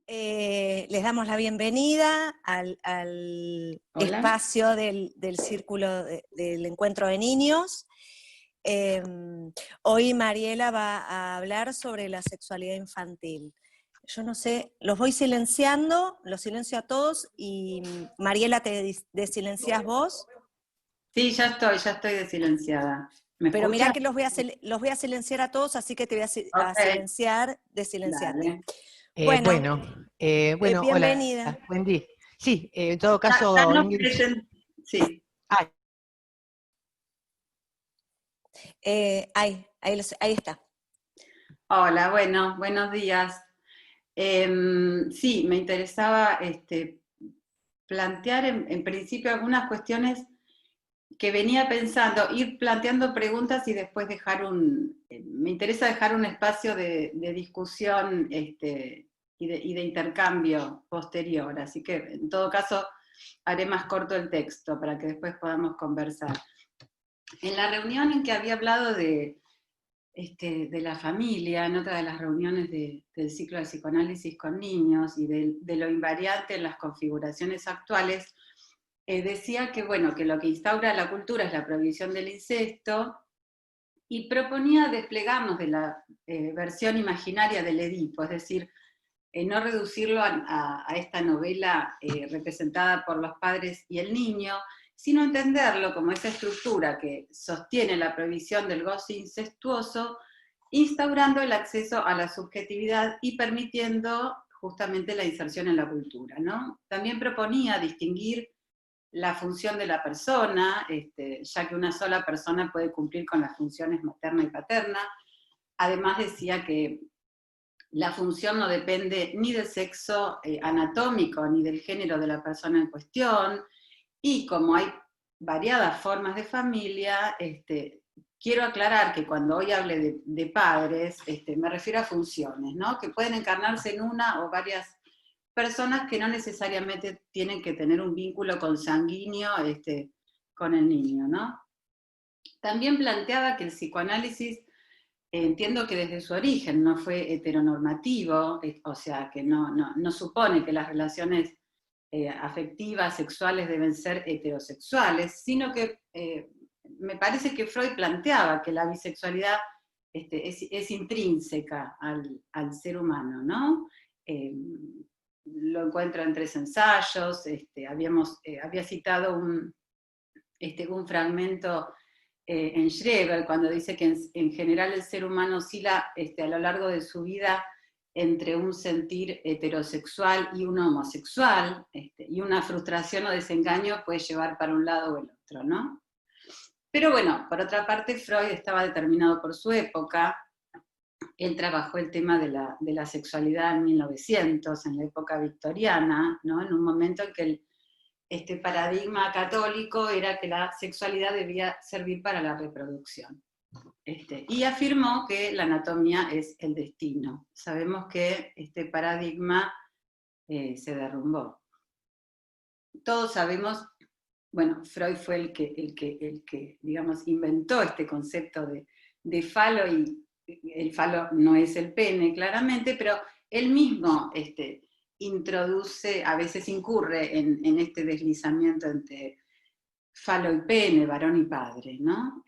Les damos la bienvenida al Hola. espacio del Círculo del Encuentro de Niños. Hoy Mariela va a hablar sobre la sexualidad infantil. Yo no sé, los voy silenciando, los silencio a todos y Mariela, ¿te desilenciás vos? Sí, ya estoy desilenciada. ¿Me Pero mirá escuchas? que los voy a silenciar a todos, así que te voy a Ok, silenciar, desilenciate. dale. Bueno, Bueno, bienvenida. hola, Wendy. Sí, en todo Ya caso, nos Ingrid. Sí. Ah, Ahí está. Hola, bueno, buenos días. Sí, me interesaba plantear en principio algunas cuestiones que venía pensando, ir planteando preguntas y después me interesa dejar un espacio de discusión y de intercambio posterior, así que en todo caso haré más corto el texto para que después podamos conversar. En la reunión en que había hablado de la familia, en otra de las reuniones del ciclo de psicoanálisis con niños y de lo invariante en las configuraciones actuales, decía que, bueno, que lo que instaura la cultura es la prohibición del incesto, y proponía desplegarnos de la versión imaginaria del Edipo, es decir, no reducirlo a esta novela representada por los padres y el niño, sino entenderlo como esa estructura que sostiene la prohibición del goce incestuoso, instaurando el acceso a la subjetividad y permitiendo justamente la inserción en la cultura, ¿no? También proponía distinguir la función de la persona, ya que una sola persona puede cumplir con las funciones materna y paterna. Además decía que la función no depende ni del sexo anatómico ni del género de la persona en cuestión, y como hay variadas formas de familia, quiero aclarar que cuando hoy hable de padres, me refiero a funciones, ¿no? Que pueden encarnarse en una o varias personas que no necesariamente tienen que tener un vínculo consanguíneo con el niño, ¿no? También planteaba que el psicoanálisis, entiendo que desde su origen no fue heteronormativo, o sea, que no supone que las relaciones afectivas, sexuales deben ser heterosexuales, sino que me parece que Freud planteaba que la bisexualidad es intrínseca al ser humano, ¿no? Lo encuentro en 3 ensayos, había citado un fragmento en Schreber, cuando dice que en general el ser humano oscila a lo largo de su vida entre un sentir heterosexual y un homosexual, y una frustración o desengaño puede llevar para un lado o el otro, ¿no? Pero bueno, por otra parte, Freud estaba determinado por su época. Él trabajó el tema de la sexualidad en 1900, en la época victoriana, ¿no? En un momento en que este paradigma católico era que la sexualidad debía servir para la reproducción. Y afirmó que la anatomía es el destino. Sabemos que este paradigma se derrumbó. Todos sabemos, bueno, Freud fue el que digamos, inventó este concepto de falo, y el falo no es el pene, claramente, pero él mismo introduce, a veces incurre en este deslizamiento entre falo y pene, varón y padre, ¿no?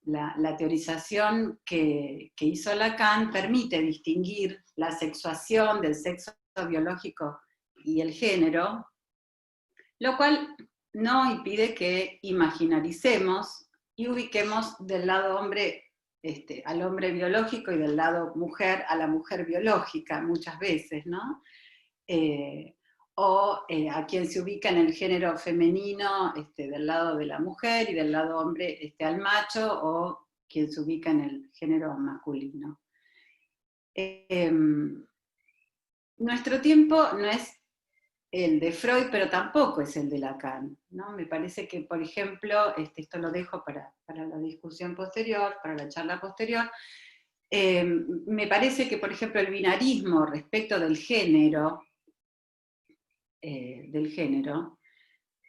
La teorización que hizo Lacan permite distinguir la sexuación del sexo biológico y el género, lo cual no impide que imaginaricemos y ubiquemos del lado hombre al hombre biológico y del lado mujer a la mujer biológica muchas veces, ¿no? A quien se ubica en el género femenino del lado de la mujer y del lado hombre al macho, o quien se ubica en el género masculino. Nuestro tiempo no es el de Freud, pero tampoco es el de Lacan, ¿no? Me parece que, por ejemplo, esto lo dejo para la discusión posterior, para la charla posterior. Me parece que, por ejemplo, el binarismo respecto del género,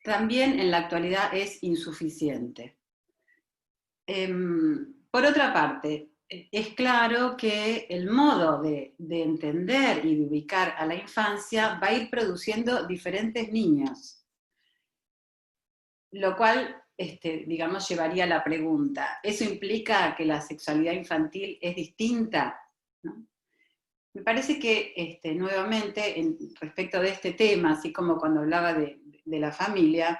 también en la actualidad es insuficiente. Por otra parte, es claro que el modo de entender y de ubicar a la infancia va a ir produciendo diferentes niños. Lo cual, digamos, llevaría a la pregunta, ¿eso implica que la sexualidad infantil es distinta? ¿No? Me parece que, nuevamente, respecto de este tema, así como cuando hablaba de la familia,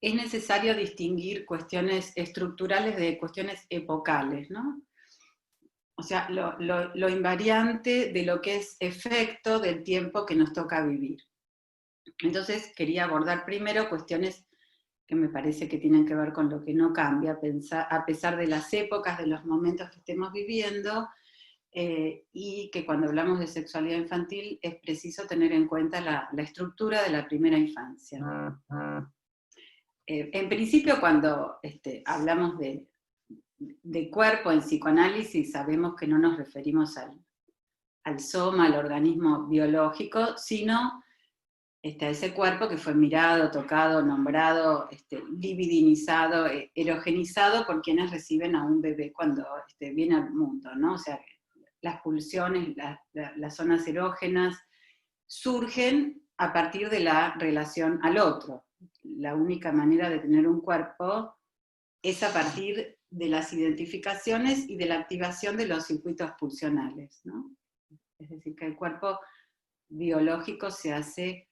es necesario distinguir cuestiones estructurales de cuestiones epocales, ¿no? O sea, lo invariante de lo que es efecto del tiempo que nos toca vivir. Entonces, quería abordar primero cuestiones que me parece que tienen que ver con lo que no cambia, a pesar de las épocas, de los momentos que estemos viviendo, y que cuando hablamos de sexualidad infantil es preciso tener en cuenta la estructura de la primera infancia. En principio, cuando hablamos de cuerpo en psicoanálisis, sabemos que no nos referimos al soma, al organismo biológico, sino a ese cuerpo que fue mirado, tocado, nombrado, libidinizado, erogenizado por quienes reciben a un bebé cuando viene al mundo, ¿no? O sea, las pulsiones, las zonas erógenas surgen a partir de la relación al otro. La única manera de tener un cuerpo es a partir de las identificaciones y de la activación de los circuitos pulsionales, ¿no? Es decir, que el cuerpo biológico se hace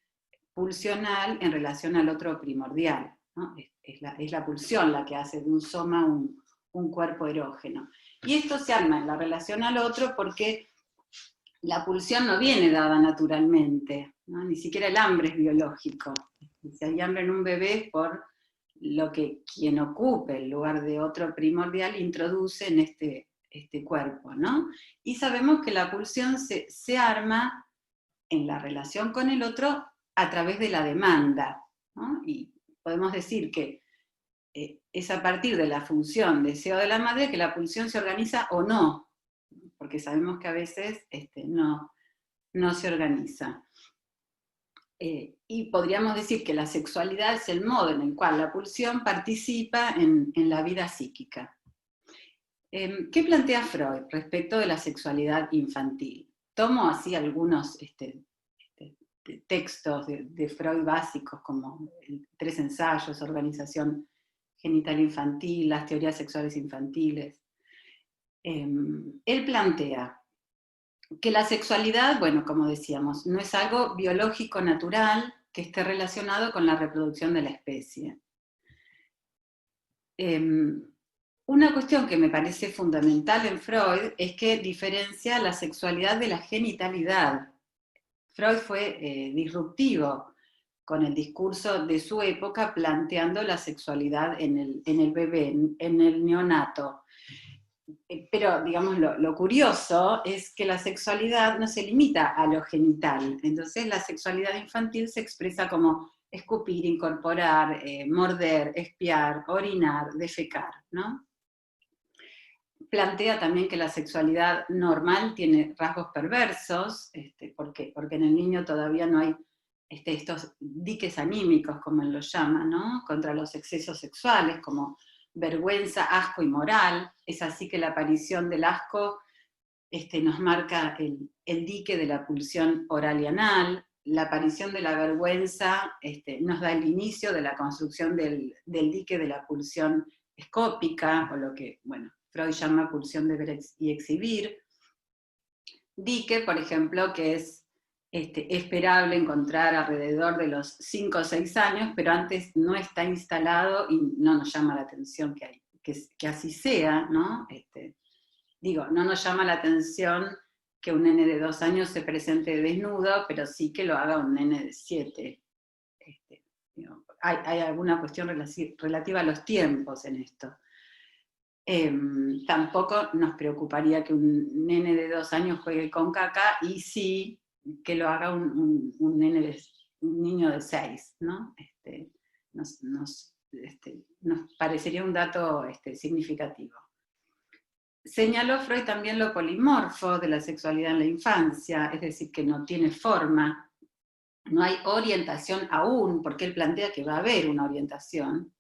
pulsional en relación al otro primordial, ¿no? Es la pulsión la que hace de un soma un cuerpo erógeno. Y esto se arma en la relación al otro porque la pulsión no viene dada naturalmente, ¿no? Ni siquiera el hambre es biológico. Si hay hambre en un bebé es por lo que quien ocupe el lugar de otro primordial introduce en este cuerpo, ¿no? Y sabemos que la pulsión se arma en la relación con el otro a través de la demanda, ¿no? Y podemos decir que es a partir de la función deseo de la madre que la pulsión se organiza o no, porque sabemos que a veces no se organiza. Y podríamos decir que la sexualidad es el modo en el cual la pulsión participa en la vida psíquica. ¿Qué plantea Freud respecto de la sexualidad infantil? Tomo así algunos textos de Freud básicos, como 3 ensayos, organización genital infantil, las teorías sexuales infantiles. Él plantea que la sexualidad, bueno, como decíamos, no es algo biológico natural que esté relacionado con la reproducción de la especie. Una cuestión que me parece fundamental en Freud es que diferencia la sexualidad de la genitalidad. Freud fue disruptivo con el discurso de su época, planteando la sexualidad en el bebé, en el neonato. Pero, digamos, lo curioso es que la sexualidad no se limita a lo genital. Entonces la sexualidad infantil se expresa como escupir, incorporar, morder, espiar, orinar, defecar, ¿no? Plantea también que la sexualidad normal tiene rasgos perversos, porque en el niño todavía no hay estos diques anímicos, como él los llama, ¿no? Contra los excesos sexuales, como vergüenza, asco y moral. Es así que la aparición del asco nos marca el dique de la pulsión oral y anal. La aparición de la vergüenza nos da el inicio de la construcción del dique de la pulsión escópica, o lo que, bueno, Freud llama pulsión de ver y exhibir. Dique, por ejemplo, que es esperable encontrar alrededor de los 5 o 6 años, pero antes no está instalado y no nos llama la atención que así sea, ¿no? No nos llama la atención que un nene de 2 años se presente desnudo, pero sí que lo haga un nene de 7. Hay alguna cuestión relativa a los tiempos en esto. Tampoco nos preocuparía que un nene de 2 años juegue con caca, y sí que lo haga un niño de 6, ¿no? Nos parecería un dato significativo. Señaló Freud también lo polimorfo de la sexualidad en la infancia, es decir, que no tiene forma, no hay orientación aún, porque él plantea que va a haber una orientación.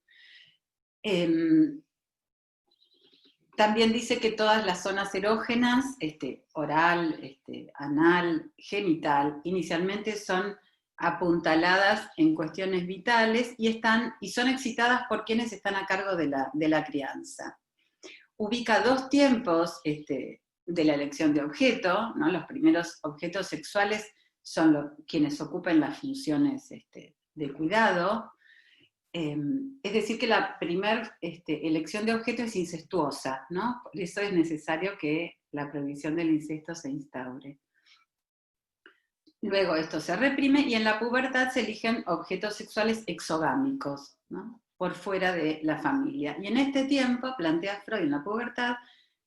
También dice que todas las zonas erógenas, oral, anal, genital, inicialmente son apuntaladas en cuestiones vitales y son excitadas por quienes están a cargo de la crianza. Ubica dos tiempos de la elección de objeto, ¿no? Los primeros objetos sexuales son quienes ocupan las funciones de cuidado. Es decir, que la primera elección de objeto es incestuosa, ¿no? Por eso es necesario que la prohibición del incesto se instaure. Luego esto se reprime y en la pubertad se eligen objetos sexuales exogámicos, ¿no? Por fuera de la familia. Y en este tiempo, plantea Freud, en la pubertad,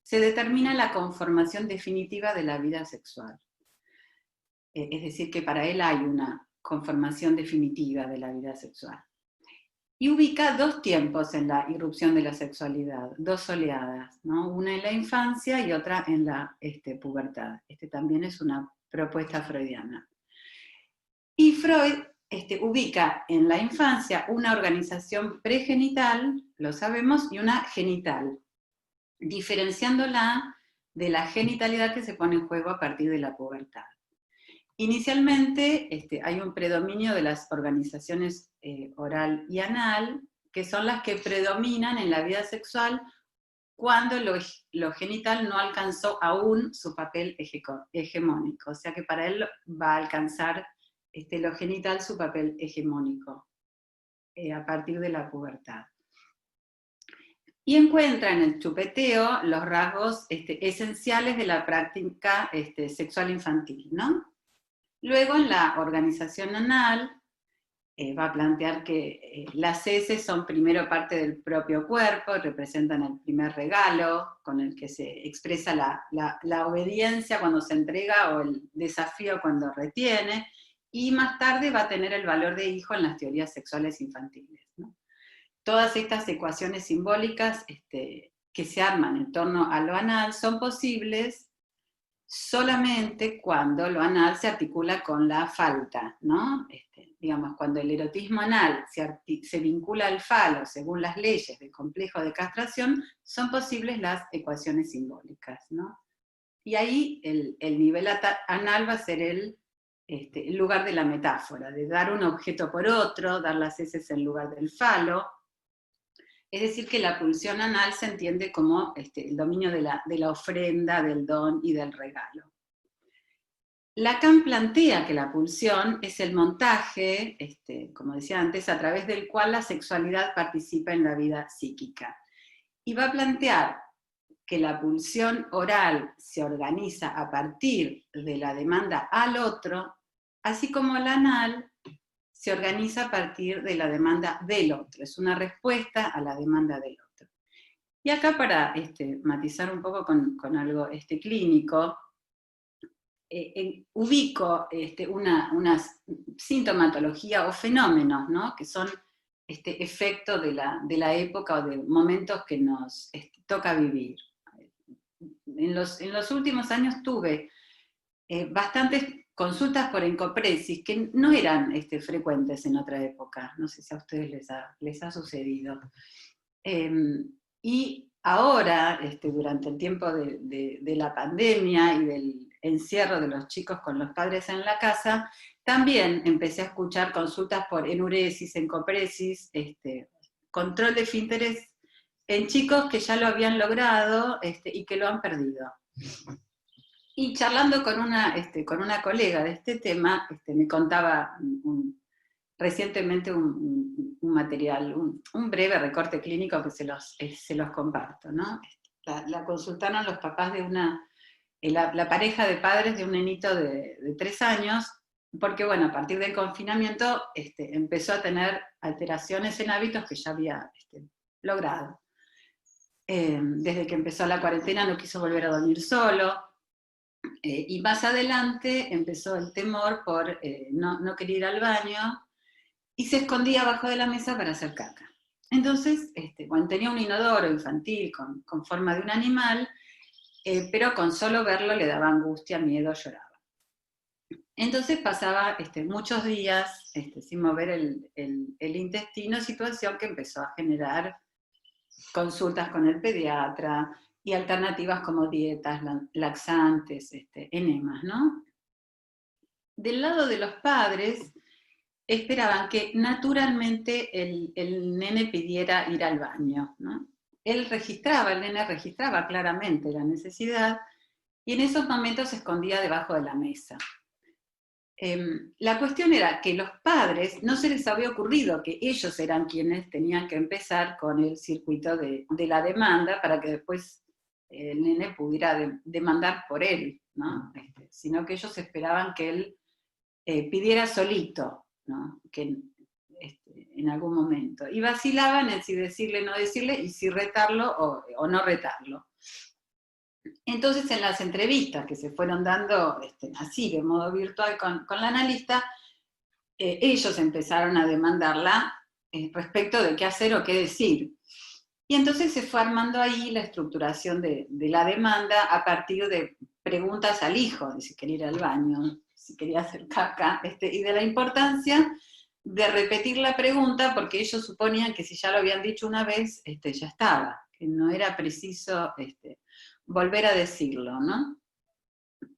se determina la conformación definitiva de la vida sexual. Es decir, que para él hay una conformación definitiva de la vida sexual. Y ubica dos tiempos en la irrupción de la sexualidad, dos oleadas, ¿no? Una en la infancia y otra en la pubertad. También es una propuesta freudiana. Y Freud ubica en la infancia una organización pregenital, lo sabemos, y una genital, diferenciándola de la genitalidad que se pone en juego a partir de la pubertad. Inicialmente hay un predominio de las organizaciones oral y anal, que son las que predominan en la vida sexual cuando lo genital no alcanzó aún su papel hegemónico. O sea que para él va a alcanzar lo genital su papel hegemónico a partir de la pubertad. Y encuentra en el chupeteo los rasgos esenciales de la práctica sexual infantil, ¿no? Luego, en la organización anal, va a plantear que las heces son primero parte del propio cuerpo, representan el primer regalo con el que se expresa la obediencia cuando se entrega o el desafío cuando retiene, y más tarde va a tener el valor de hijo en las teorías sexuales infantiles, ¿no? Todas estas ecuaciones simbólicas que se arman en torno a lo anal son posibles solamente cuando lo anal se articula con la falta, ¿no? Digamos, cuando el erotismo anal se vincula al falo según las leyes del complejo de castración, son posibles las ecuaciones simbólicas, ¿no? Y ahí el nivel anal va a ser el lugar de la metáfora, de dar un objeto por otro, dar las heces en lugar del falo. Es decir, que la pulsión anal se entiende como el dominio de la ofrenda, del don y del regalo. Lacan plantea que la pulsión es el montaje, como decía antes, a través del cual la sexualidad participa en la vida psíquica. Y va a plantear que la pulsión oral se organiza a partir de la demanda al otro, así como la anal se organiza a partir de la demanda del otro, es una respuesta a la demanda del otro. Y acá para matizar un poco con algo clínico, ubico una sintomatología o fenómenos, ¿no? Que son efectos de la época o de momentos que nos toca vivir. En los últimos años tuve bastantes consultas por encopresis que no eran frecuentes en otra época, no sé si a ustedes les ha sucedido. Y ahora, durante el tiempo de la pandemia y del encierro de los chicos con los padres en la casa, también empecé a escuchar consultas por enuresis, encopresis, control de esfínteres en chicos que ya lo habían logrado y que lo han perdido. Y charlando con una colega de este tema, me contaba recientemente un material, un breve recorte clínico que se los comparto, ¿no? La consultaron los papás de la pareja de padres de un nenito de 3 años, porque bueno, a partir del confinamiento empezó a tener alteraciones en hábitos que ya había logrado. Desde que empezó la cuarentena no quiso volver a dormir solo, y más adelante empezó el temor por no querer ir al baño, y se escondía abajo de la mesa para hacer caca. Entonces, bueno, tenía un inodoro infantil con forma de un animal, pero con solo verlo le daba angustia, miedo, lloraba. Entonces pasaba muchos días sin mover el intestino, situación que empezó a generar consultas con el pediatra, y alternativas como dietas, laxantes, enemas, ¿no? Del lado de los padres, esperaban que naturalmente el nene pidiera ir al baño, ¿no? El nene registraba claramente la necesidad, y en esos momentos se escondía debajo de la mesa. La cuestión era que los padres no se les había ocurrido que ellos eran quienes tenían que empezar con el circuito de la demanda para que después el nene pudiera demandar por él, ¿no? Sino que ellos esperaban que él pidiera solito, ¿no? Que en algún momento. Y vacilaban en si decirle, no decirle, y si retarlo o no retarlo. Entonces, en las entrevistas que se fueron dando así, de modo virtual, con la analista, ellos empezaron a demandarla respecto de qué hacer o qué decir. Y entonces se fue armando ahí la estructuración de la demanda a partir de preguntas al hijo, de si quería ir al baño, si quería hacer caca, y de la importancia de repetir la pregunta, porque ellos suponían que si ya lo habían dicho una vez, ya estaba, que no era preciso volver a decirlo, ¿no?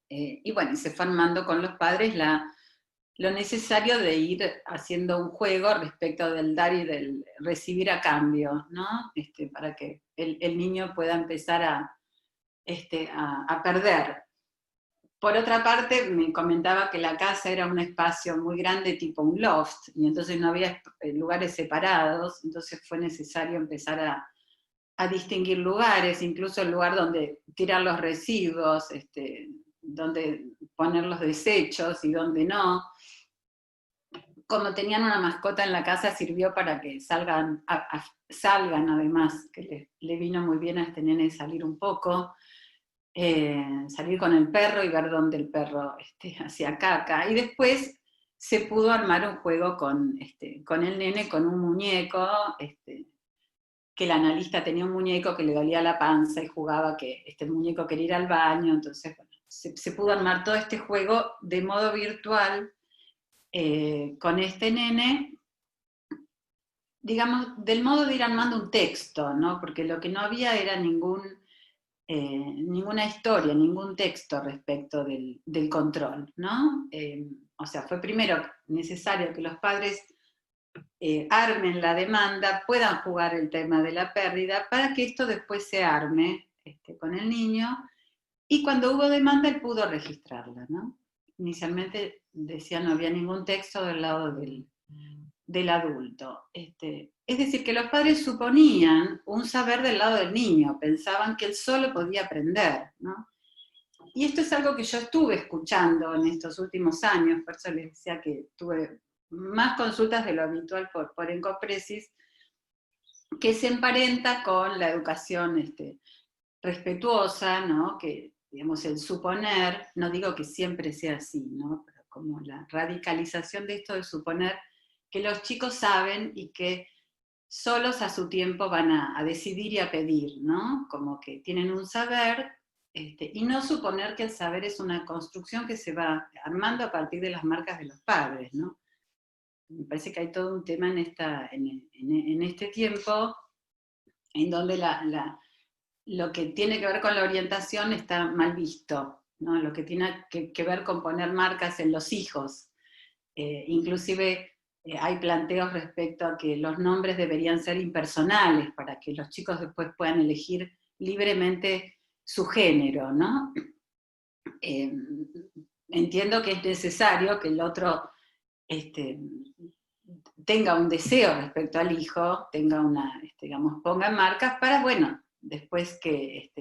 Y bueno, y se fue armando con los padres lo necesario de ir haciendo un juego respecto del dar y del recibir a cambio, ¿no? Para que el niño pueda empezar a perder. Por otra parte, me comentaba que la casa era un espacio muy grande, tipo un loft, y entonces no había lugares separados, entonces fue necesario empezar a distinguir lugares, incluso el lugar donde tirar los residuos, donde poner los desechos y donde no. Como tenían una mascota en la casa, sirvió para que salgan además, que le vino muy bien a este nene salir un poco, salir con el perro y ver dónde el perro hacía caca. Y después se pudo armar un juego con el nene, con un muñeco, que el analista tenía un muñeco que le dolía la panza y jugaba que el muñeco quería ir al baño. Entonces, bueno, se pudo armar todo este juego de modo virtual con este nene, digamos, del modo de ir armando un texto, ¿no? Porque lo que no había era ninguna historia, ningún texto respecto del control, ¿no? O sea, fue primero necesario que los padres armen la demanda, puedan jugar el tema de la pérdida, para que esto después se arme con el niño, y cuando hubo demanda él pudo registrarla, ¿no? Inicialmente decía no había ningún texto del lado del adulto. Es decir, que los padres suponían un saber del lado del niño, pensaban que él solo podía aprender, ¿no? Y esto es algo que yo estuve escuchando en estos últimos años, por eso les decía que tuve más consultas de lo habitual por Encopresis, que se emparenta con la educación respetuosa, ¿no? Que, digamos, el suponer, no digo que siempre sea así, ¿no? Pero como la radicalización de esto de suponer que los chicos saben y que solos a su tiempo van a decidir y a pedir, ¿no? Como que tienen un saber, y no suponer que el saber es una construcción que se va armando a partir de las marcas de los padres, ¿no? Me parece que hay todo un tema en este tiempo en donde lo que tiene que ver con la orientación está mal visto, ¿no? Lo que tiene que ver con poner marcas en los hijos. Inclusive hay planteos respecto a que los nombres deberían ser impersonales para que los chicos después puedan elegir libremente su género, ¿no? Entiendo que es necesario que el otro tenga un deseo respecto al hijo, tenga digamos, ponga marcas para, bueno, después que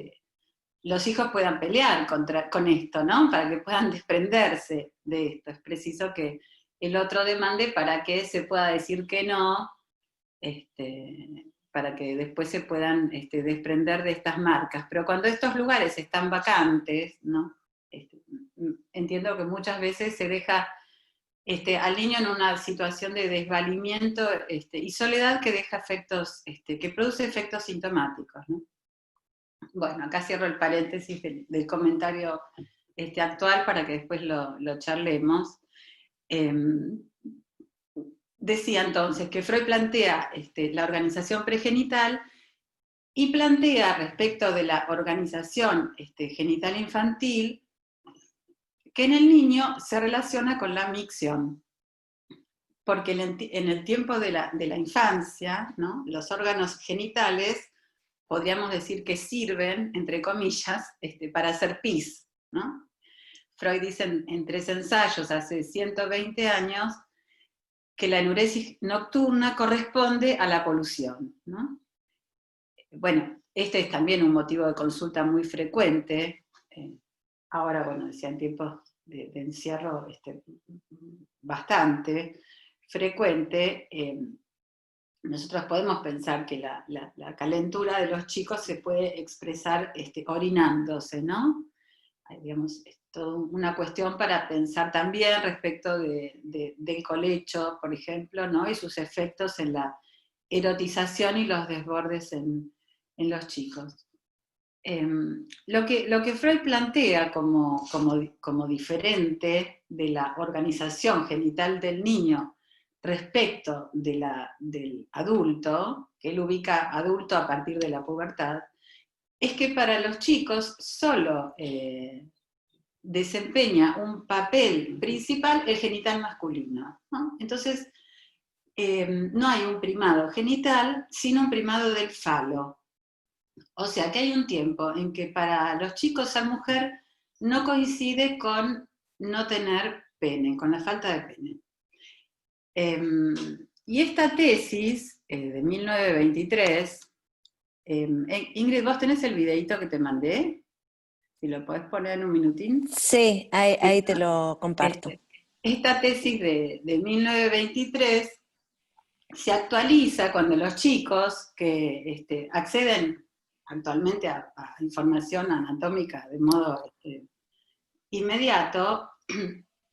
los hijos puedan pelear con esto, ¿no? Para que puedan desprenderse de esto. Es preciso que el otro demande para que se pueda decir que no, para que después se puedan desprender de estas marcas. Pero cuando estos lugares están vacantes, ¿no? Entiendo que muchas veces se deja al niño en una situación de desvalimiento y soledad que deja efectos, que produce efectos sintomáticos, ¿no? Bueno, acá cierro el paréntesis del comentario actual para que después lo charlemos. Decía entonces que Freud plantea la organización pregenital y plantea respecto de la organización genital infantil que en el niño se relaciona con la micción, porque en el tiempo de la infancia, ¿no?, los órganos genitales podríamos decir que sirven, entre comillas, para hacer pis, ¿no? Freud dice en 3 ensayos hace 120 años que la enuresis nocturna corresponde a la polución, ¿no? Bueno, este es también un motivo de consulta muy frecuente. Ahora, bueno, decía en tiempos de encierro bastante frecuente. Nosotros podemos pensar que la calentura de los chicos se puede expresar orinándose, ¿no? Digamos, es toda una cuestión para pensar también respecto del colecho, por ejemplo, ¿no?, y sus efectos en la erotización y los desbordes en los chicos. Lo que Freud plantea como diferente de la organización genital del niño respecto del adulto, que él ubica adulto a partir de la pubertad, es que para los chicos solo desempeña un papel principal el genital masculino, ¿no? Entonces, no hay un primado genital, sino un primado del falo. O sea que hay un tiempo en que para los chicos ser mujer no coincide con no tener pene, con la falta de pene. Y esta tesis de 1923, Ingrid, ¿vos tenés el videíto que te mandé? Si lo podés poner en un minutín. Sí, ahí te lo comparto. Esta tesis de 1923 se actualiza cuando los chicos que acceden actualmente a información anatómica de modo inmediato,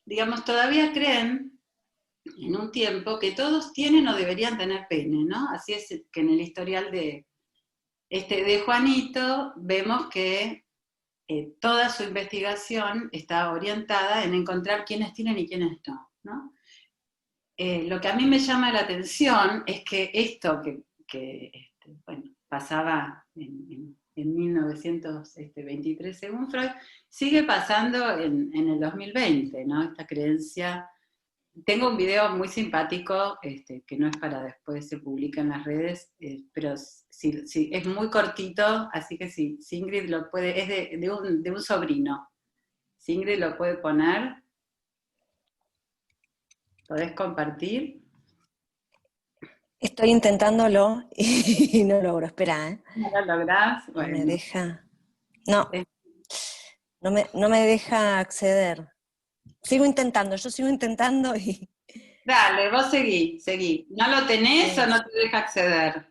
digamos, todavía creen en un tiempo que todos tienen o deberían tener pene, ¿no? Así es que en el historial de Juanito vemos que toda su investigación está orientada en encontrar quiénes tienen y quiénes no, ¿no? Lo que a mí me llama la atención es que esto que bueno, pasaba en 1923 según Freud, sigue pasando en el 2020, ¿no? Esta creencia. Tengo un video muy simpático, que no es para después se publica en las redes, pero sí, es muy cortito, así que si Ingrid lo puede, es de un sobrino. Si Ingrid lo puede poner, ¿podés compartir? Estoy intentándolo y no logro. Espera, ¿eh? ¿No lo lográs? No me Bueno. deja. No me deja acceder. Sigo intentando, yo sigo intentando y... Dale, vos seguí. ¿No lo tenés o no te deja acceder?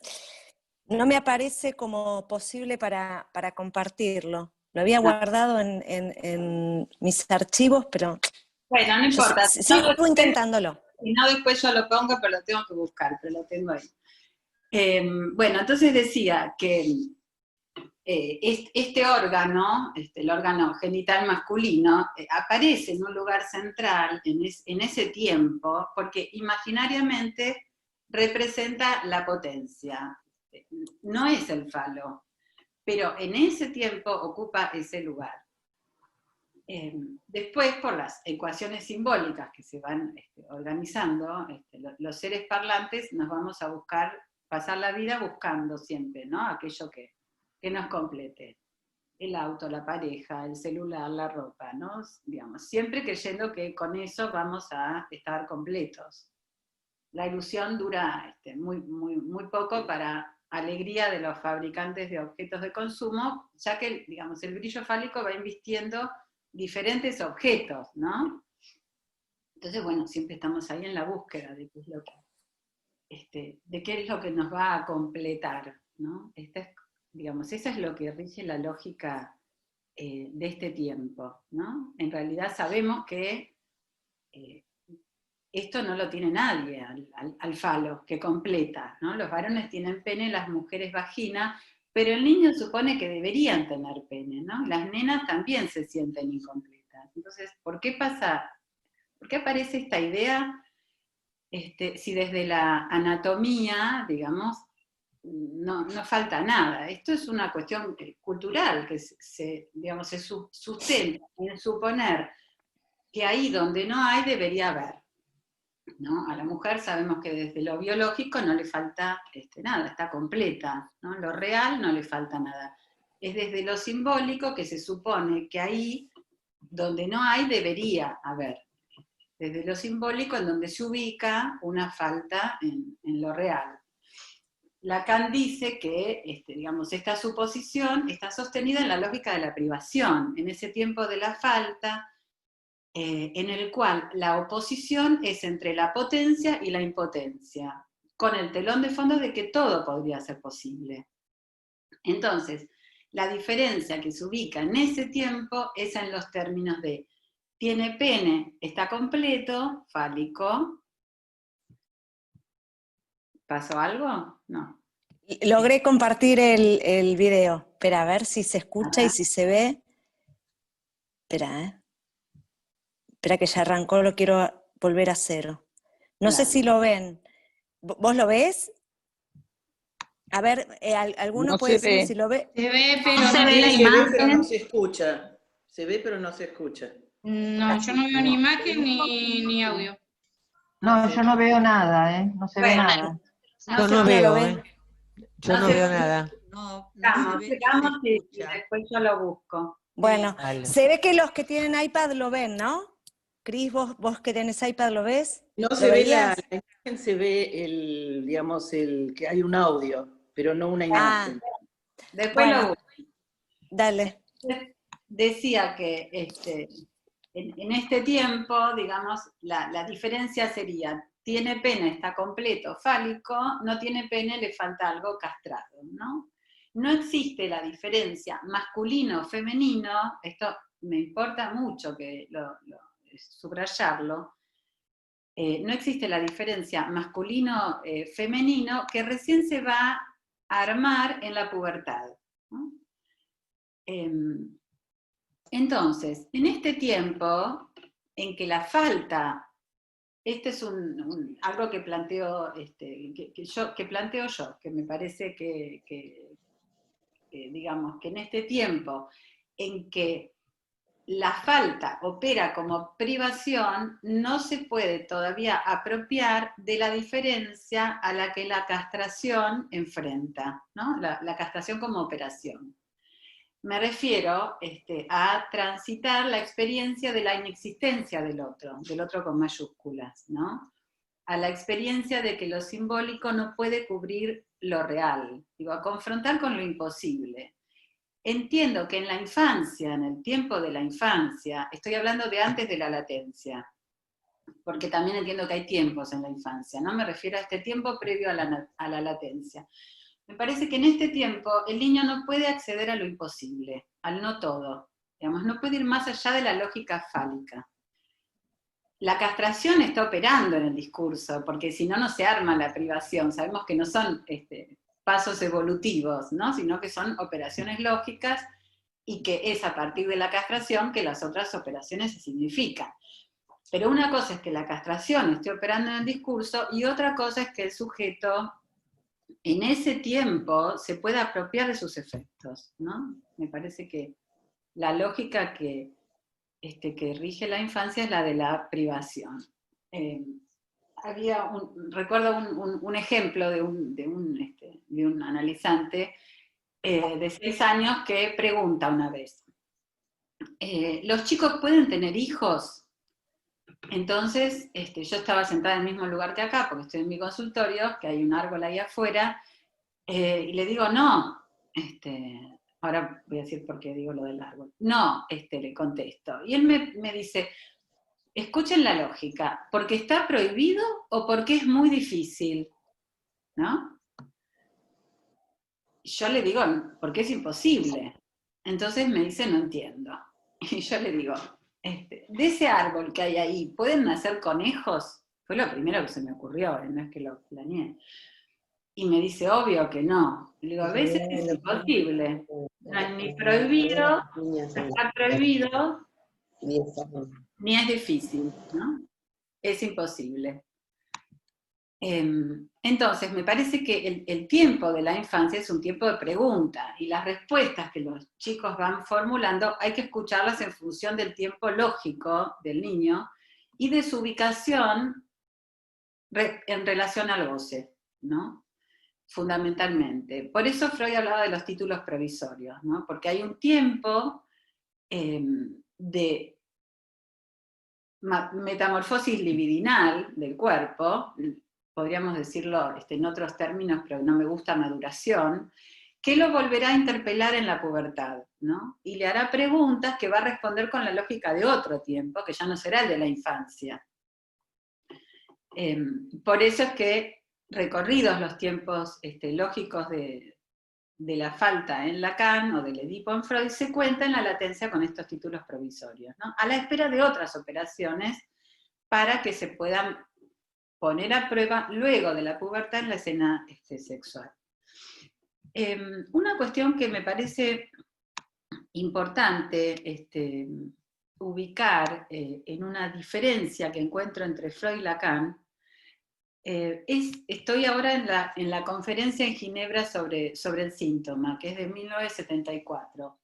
No me aparece como posible para compartirlo. Lo había guardado en mis archivos, pero... Bueno, no importa. Sigo intentándolo. Si no, después yo lo pongo, pero lo tengo que buscar, pero lo tengo ahí. Bueno, entonces decía que este órgano, el órgano genital masculino, aparece en un lugar central en ese tiempo, porque imaginariamente representa la potencia. No es el falo, pero en ese tiempo ocupa ese lugar. Después, por las ecuaciones simbólicas que se van organizando, los seres parlantes nos vamos a buscar, pasar la vida buscando siempre, ¿no?, aquello que nos complete. El auto, la pareja, el celular, la ropa, ¿no? Digamos, siempre creyendo que con eso vamos a estar completos. La ilusión dura muy, muy, muy poco para alegría de los fabricantes de objetos de consumo, ya que, digamos, el brillo fálico va invistiendo diferentes objetos, ¿no? Entonces, bueno, siempre estamos ahí en la búsqueda de qué es lo que nos va a completar, ¿no? Digamos, eso es lo que rige la lógica de este tiempo, ¿no? En realidad sabemos que esto no lo tiene nadie al falo, que completa, ¿no? Los varones tienen pene, las mujeres vagina, pero el niño supone que deberían tener pene, ¿no? Las nenas también se sienten incompletas. Entonces, ¿por qué aparece esta idea? Si desde la anatomía, digamos, no falta nada. Esto es una cuestión cultural que se sustenta en suponer que ahí donde no hay debería haber, ¿no? A la mujer sabemos que desde lo biológico no le falta nada, está completa, ¿no? Lo real no le falta nada. Es desde lo simbólico que se supone que ahí donde no hay debería haber. Desde lo simbólico en donde se ubica una falta en lo real. Lacan dice que esta suposición está sostenida en la lógica de la privación, en ese tiempo de la falta, en el cual la oposición es entre la potencia y la impotencia, con el telón de fondo de que todo podría ser posible. Entonces, la diferencia que se ubica en ese tiempo es en los términos de tiene pene, está completo, fálico. ¿Pasó algo? No. Logré compartir el video. Espera, a ver si se escucha y si se ve. Espera, Espera que ya arrancó, lo quiero volver a cero. No sé si lo ven. ¿Vos lo ves? A ver, ¿alguno No puede se decirme ve. si lo ve? Se ve, pero No se no ve la tiene imagen. pero no se escucha. Se ve, pero no se escucha. No, yo no veo ni imagen ni audio. No, yo no veo nada, ¿eh? No se ve Bueno, nada. Yo sé no si lo veo, ven. Yo No no se veo ve. nada. No se Vamos, ve, sigamos no se y escucha. después yo lo busco. Bueno, Dale. se ve que los que tienen iPad lo ven, ¿no? Cris, vos que tenés iPad, ¿lo ves? No ¿Lo se ve la veías? imagen, se ve que hay un audio, pero no una imagen. Después lo Bueno, busco. dale. Decía que en este tiempo, digamos, la diferencia sería, tiene pene, está completo, fálico, no tiene pene, le falta algo castrado, ¿no? No existe la diferencia masculino-femenino, esto me importa mucho que subrayarlo, no existe la diferencia masculino-femenino que recién se va a armar en la pubertad, ¿no? Entonces, en este tiempo en que la falta, este es algo que planteo, que planteo yo, que me parece que digamos, que en este tiempo en que la falta opera como privación, no se puede todavía apropiar de la diferencia a la que la castración enfrenta, ¿no? La castración como operación. Me refiero a transitar la experiencia de la inexistencia del otro con mayúsculas, ¿no? A la experiencia de que lo simbólico no puede cubrir lo real, digo, a confrontar con lo imposible. Entiendo que en la infancia, en el tiempo de la infancia, estoy hablando de antes de la latencia, porque también entiendo que hay tiempos en la infancia, no me refiero a este tiempo previo a la latencia. Me parece que en este tiempo el niño no puede acceder a lo imposible, al no todo, digamos, no puede ir más allá de la lógica fálica. La castración está operando en el discurso, porque si no, no se arma la privación, sabemos que no son pasos evolutivos, ¿no? Sino que son operaciones lógicas y que es a partir de la castración que las otras operaciones se significan. Pero una cosa es que la castración esté operando en el discurso y otra cosa es que el sujeto en ese tiempo se pueda apropiar de sus efectos, ¿no? Me parece que la lógica que rige la infancia es la de la privación. Recuerdo un ejemplo de un analizante de 6 años que pregunta una vez, ¿los chicos pueden tener hijos? Entonces, yo estaba sentada en el mismo lugar que acá, porque estoy en mi consultorio, que hay un árbol ahí afuera, y le digo, no, ahora voy a decir por qué digo lo del árbol. No, le contesto. Y él me dice, escuchen la lógica, ¿porque está prohibido o porque es muy difícil? ¿No? Yo le digo, porque es imposible. Entonces me dice, no entiendo. Y yo le digo, de ese árbol que hay ahí, ¿pueden nacer conejos? Fue lo primero que se me ocurrió, no es que lo planeé. Y me dice, obvio que no. Le digo, a veces es imposible. No es ni prohibido, no está prohibido, ni es difícil, ¿no? Es imposible. Entonces, me parece que el tiempo de la infancia es un tiempo de pregunta, y las respuestas que los chicos van formulando hay que escucharlas en función del tiempo lógico del niño y de su ubicación en relación al goce, ¿no? Fundamentalmente. Por eso Freud hablaba de los títulos provisorios, ¿no? Porque hay un tiempo de metamorfosis libidinal del cuerpo, podríamos decirlo en otros términos, pero no me gusta, maduración, que lo volverá a interpelar en la pubertad, ¿no? Y le hará preguntas que va a responder con la lógica de otro tiempo, que ya no será el de la infancia. Por eso es que, recorridos los tiempos lógicos de la falta en Lacan o del Edipo en Freud, se cuenta en la latencia con estos títulos provisorios, ¿no? A la espera de otras operaciones para que se puedan poner a prueba luego de la pubertad en la escena sexual. Una cuestión que me parece importante ubicar en una diferencia que encuentro entre Freud y Lacan, estoy ahora en la conferencia en Ginebra sobre el síntoma, que es de 1974.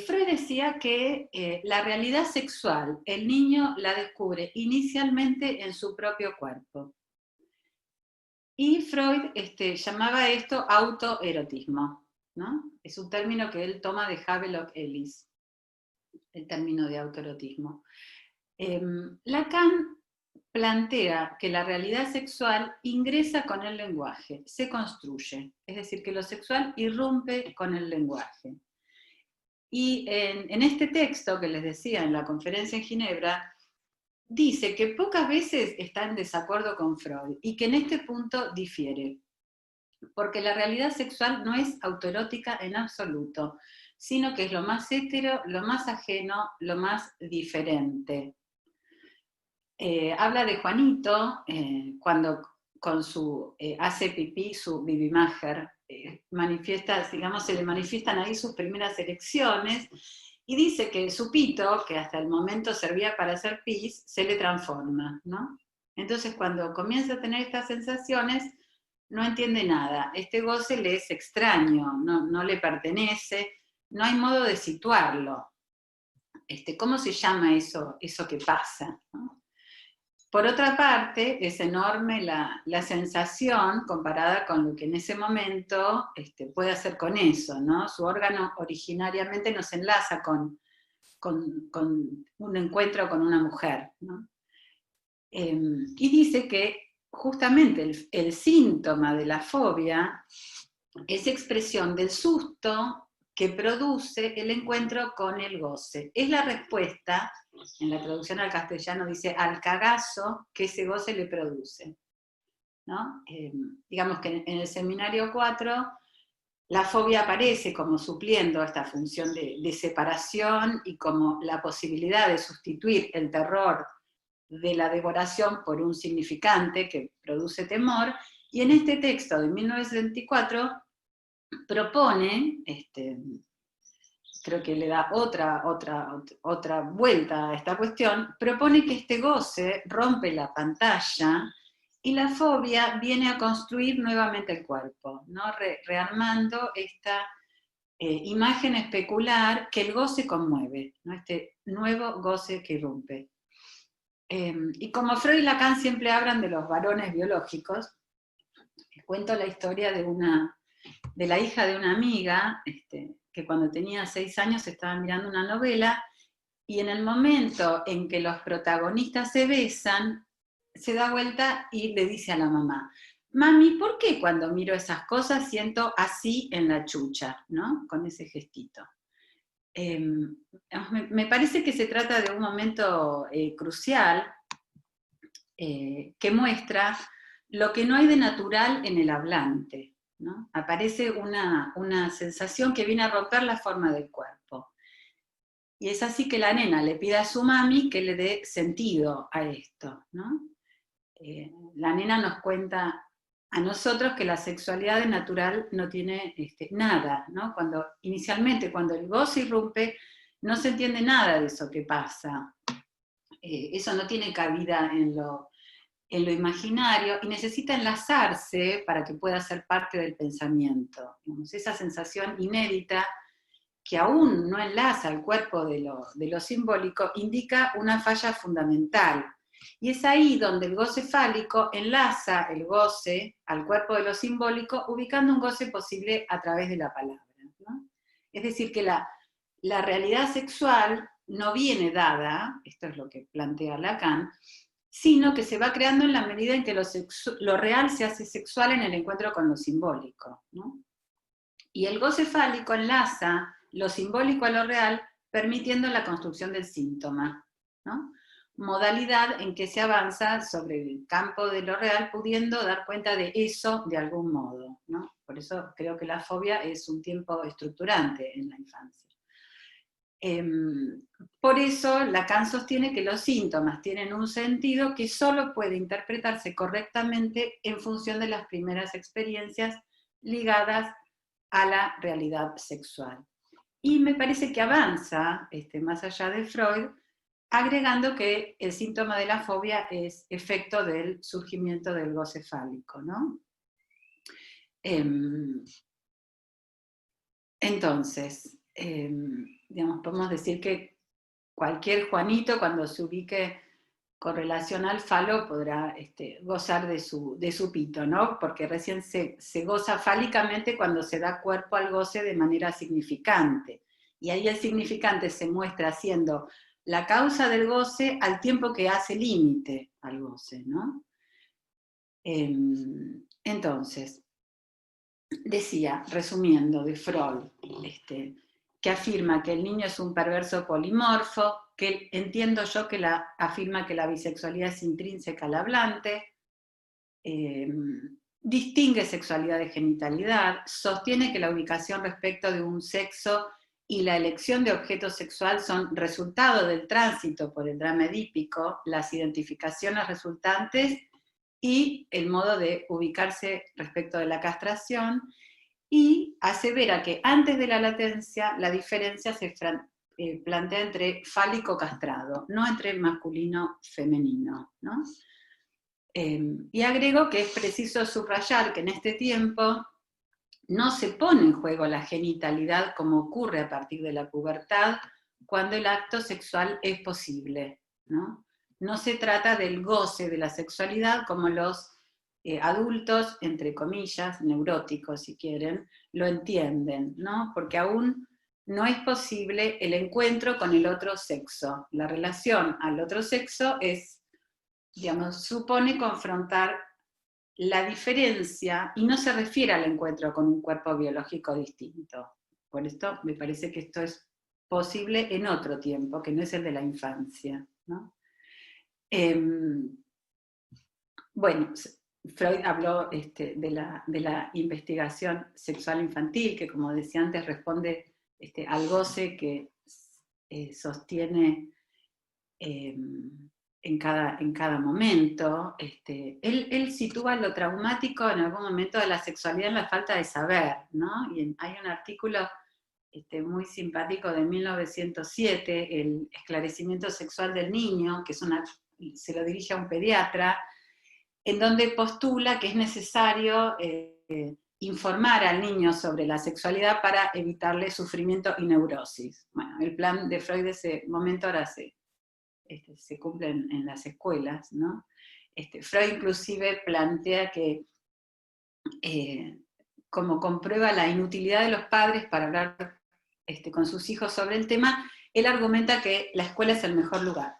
Freud decía que la realidad sexual, el niño la descubre inicialmente en su propio cuerpo. Y Freud llamaba esto autoerotismo, ¿no? Es un término que él toma de Havelock Ellis, el término de autoerotismo. Lacan plantea que la realidad sexual ingresa con el lenguaje, se construye, es decir, que lo sexual irrumpe con el lenguaje. Y en este texto que les decía en la conferencia en Ginebra, dice que pocas veces está en desacuerdo con Freud, y que en este punto difiere, porque la realidad sexual no es autoerótica en absoluto, sino que es lo más hetero, lo más ajeno, lo más diferente. Habla de Juanito, cuando con su hace pipí, su Bibimacher, manifiesta, digamos, se le manifiestan ahí sus primeras erecciones, y dice que su pito, que hasta el momento servía para hacer pis, se le transforma, ¿no? Entonces cuando comienza a tener estas sensaciones, no entiende nada, este goce le es extraño, no le pertenece, no hay modo de situarlo. ¿Cómo se llama eso que pasa, ¿no? Por otra parte, es enorme la sensación comparada con lo que en ese momento puede hacer con eso, ¿no? Su órgano originariamente nos enlaza con un encuentro con una mujer, ¿no? Y dice que justamente el síntoma de la fobia es expresión del susto que produce el encuentro con el goce. Es la respuesta, en la traducción al castellano dice, al cagazo que ese goce le produce, ¿no? Digamos que en el seminario 4, la fobia aparece como supliendo esta función de separación y como la posibilidad de sustituir el terror de la devoración por un significante que produce temor, y en este texto de 1974 propone, creo que le da otra vuelta a esta cuestión, propone que este goce rompe la pantalla y la fobia viene a construir nuevamente el cuerpo, ¿no? Rearmando esta imagen especular que el goce conmueve, ¿no? Este nuevo goce que irrumpe. Y como Freud y Lacan siempre hablan de los varones biológicos, les cuento la historia de la hija de una amiga, que cuando tenía 6 años estaba mirando una novela, y en el momento en que los protagonistas se besan, se da vuelta y le dice a la mamá, mami, ¿por qué cuando miro esas cosas siento así en la chucha, ¿no? Con ese gestito. Me parece que se trata de un momento crucial que muestra lo que no hay de natural en el hablante, ¿no? Aparece una sensación que viene a romper la forma del cuerpo. Y es así que la nena le pide a su mami que le dé sentido a esto, ¿no? La nena nos cuenta a nosotros que la sexualidad de natural no tiene nada, ¿no? Inicialmente, cuando el goce irrumpe, no se entiende nada de eso que pasa. Eso no tiene cabida en lo imaginario y necesita enlazarse para que pueda ser parte del pensamiento. Digamos, esa sensación inédita que aún no enlaza al cuerpo de lo simbólico, indica una falla fundamental. Y es ahí donde el goce fálico enlaza el goce al cuerpo de lo simbólico, ubicando un goce posible a través de la palabra, ¿no? Es decir, que la realidad sexual no viene dada, esto es lo que plantea Lacan, sino que se va creando en la medida en que lo real se hace sexual en el encuentro con lo simbólico, ¿no? Y el goce fálico enlaza lo simbólico a lo real, permitiendo la construcción del síntoma, ¿no? Modalidad en que se avanza sobre el campo de lo real, pudiendo dar cuenta de eso de algún modo, ¿no? Por eso creo que la fobia es un tiempo estructurante en la infancia. Por eso Lacan sostiene que los síntomas tienen un sentido que solo puede interpretarse correctamente en función de las primeras experiencias ligadas a la realidad sexual. Y me parece que avanza, más allá de Freud, agregando que el síntoma de la fobia es efecto del surgimiento del goce fálico, ¿no? Entonces, digamos, podemos decir que cualquier Juanito, cuando se ubique con relación al falo, podrá gozar de su pito, ¿no? Porque recién se goza fálicamente cuando se da cuerpo al goce de manera significante. Y ahí el significante se muestra siendo la causa del goce al tiempo que hace límite al goce, ¿no? Entonces, decía, resumiendo, de Freud, que afirma que el niño es un perverso polimorfo, que entiendo yo que afirma que la bisexualidad es intrínseca al hablante, distingue sexualidad de genitalidad, sostiene que la ubicación respecto de un sexo y la elección de objeto sexual son resultado del tránsito por el drama edípico, las identificaciones resultantes y el modo de ubicarse respecto de la castración, y asevera que antes de la latencia la diferencia se plantea entre fálico castrado, no entre masculino femenino, ¿no? Y agrego que es preciso subrayar que en este tiempo no se pone en juego la genitalidad como ocurre a partir de la pubertad, cuando el acto sexual es posible, ¿no? No se trata del goce de la sexualidad como los adultos, entre comillas, neuróticos si quieren, lo entienden, ¿no? Porque aún no es posible el encuentro con el otro sexo. La relación al otro sexo es, digamos, supone confrontar la diferencia y no se refiere al encuentro con un cuerpo biológico distinto. Por esto me parece que esto es posible en otro tiempo, que no es el de la infancia, ¿no? Bueno, Freud habló de la investigación sexual infantil, que como decía antes responde al goce que sostiene en cada momento. Él sitúa lo traumático en algún momento de la sexualidad en la falta de saber, ¿no? Y hay un artículo muy simpático de 1907, El esclarecimiento sexual del niño, que se lo dirige a un pediatra, en donde postula que es necesario informar al niño sobre la sexualidad para evitarle sufrimiento y neurosis. Bueno, el plan de Freud de ese momento ahora se cumple en las escuelas, ¿no? Freud inclusive plantea que, como comprueba la inutilidad de los padres para hablar con sus hijos sobre el tema, él argumenta que la escuela es el mejor lugar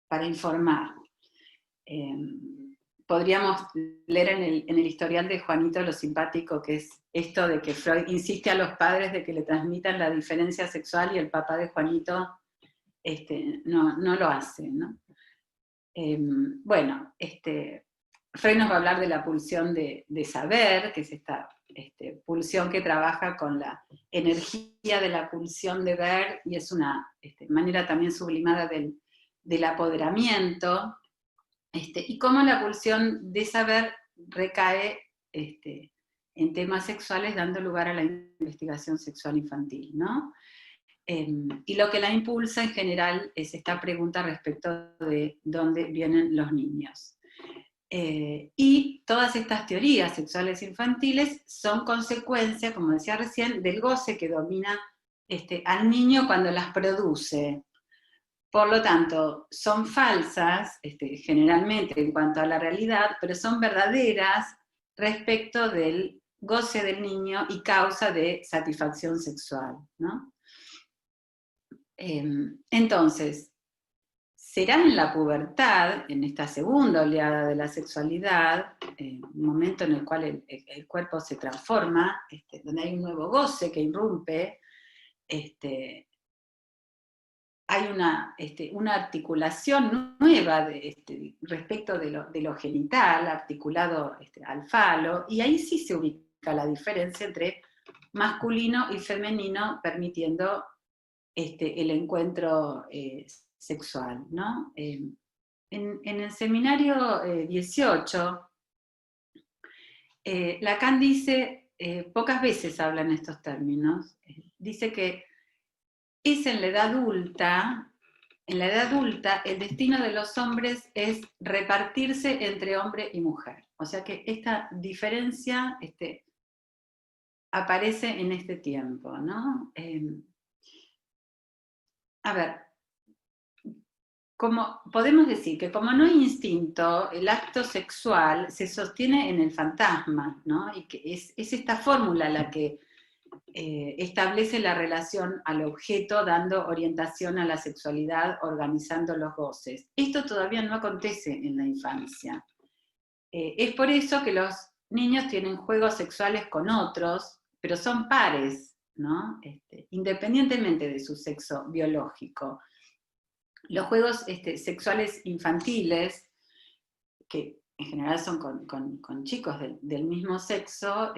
para informar. Podríamos leer en el historial de Juanito lo simpático que es esto de que Freud insiste a los padres de que le transmitan la diferencia sexual y el papá de Juanito no lo hace, ¿no? Bueno, Freud nos va a hablar de la pulsión de saber, que es esta pulsión que trabaja con la energía de la pulsión de ver, y es una manera también sublimada del apoderamiento, y cómo la pulsión de saber recae en temas sexuales, dando lugar a la investigación sexual infantil, ¿no? Y lo que la impulsa en general es esta pregunta respecto de dónde vienen los niños. Y todas estas teorías sexuales infantiles son consecuencia, como decía recién, del goce que domina al niño cuando las produce. Por lo tanto, son falsas, generalmente en cuanto a la realidad, pero son verdaderas respecto del goce del niño y causa de satisfacción sexual, ¿no? Entonces, será en la pubertad, en esta segunda oleada de la sexualidad, un momento en el cual el cuerpo se transforma, donde hay un nuevo goce que irrumpe, hay una articulación nueva respecto de lo genital, articulado al falo, y ahí sí se ubica la diferencia entre masculino y femenino, permitiendo el encuentro sexual, ¿no? En el seminario 18, Lacan dice, pocas veces habla en estos términos, dice que es en la edad adulta el destino de los hombres es repartirse entre hombre y mujer. O sea que esta diferencia aparece en este tiempo, ¿no? A ver, podemos decir que como no hay instinto, el acto sexual se sostiene en el fantasma, ¿no? Y que es esta fórmula la que establece la relación al objeto, dando orientación a la sexualidad, organizando los goces. Esto todavía no acontece en la infancia. Es por eso que los niños tienen juegos sexuales con otros, pero son pares, ¿no? Independientemente de su sexo biológico. Los juegos sexuales infantiles, que en general son con chicos del mismo sexo,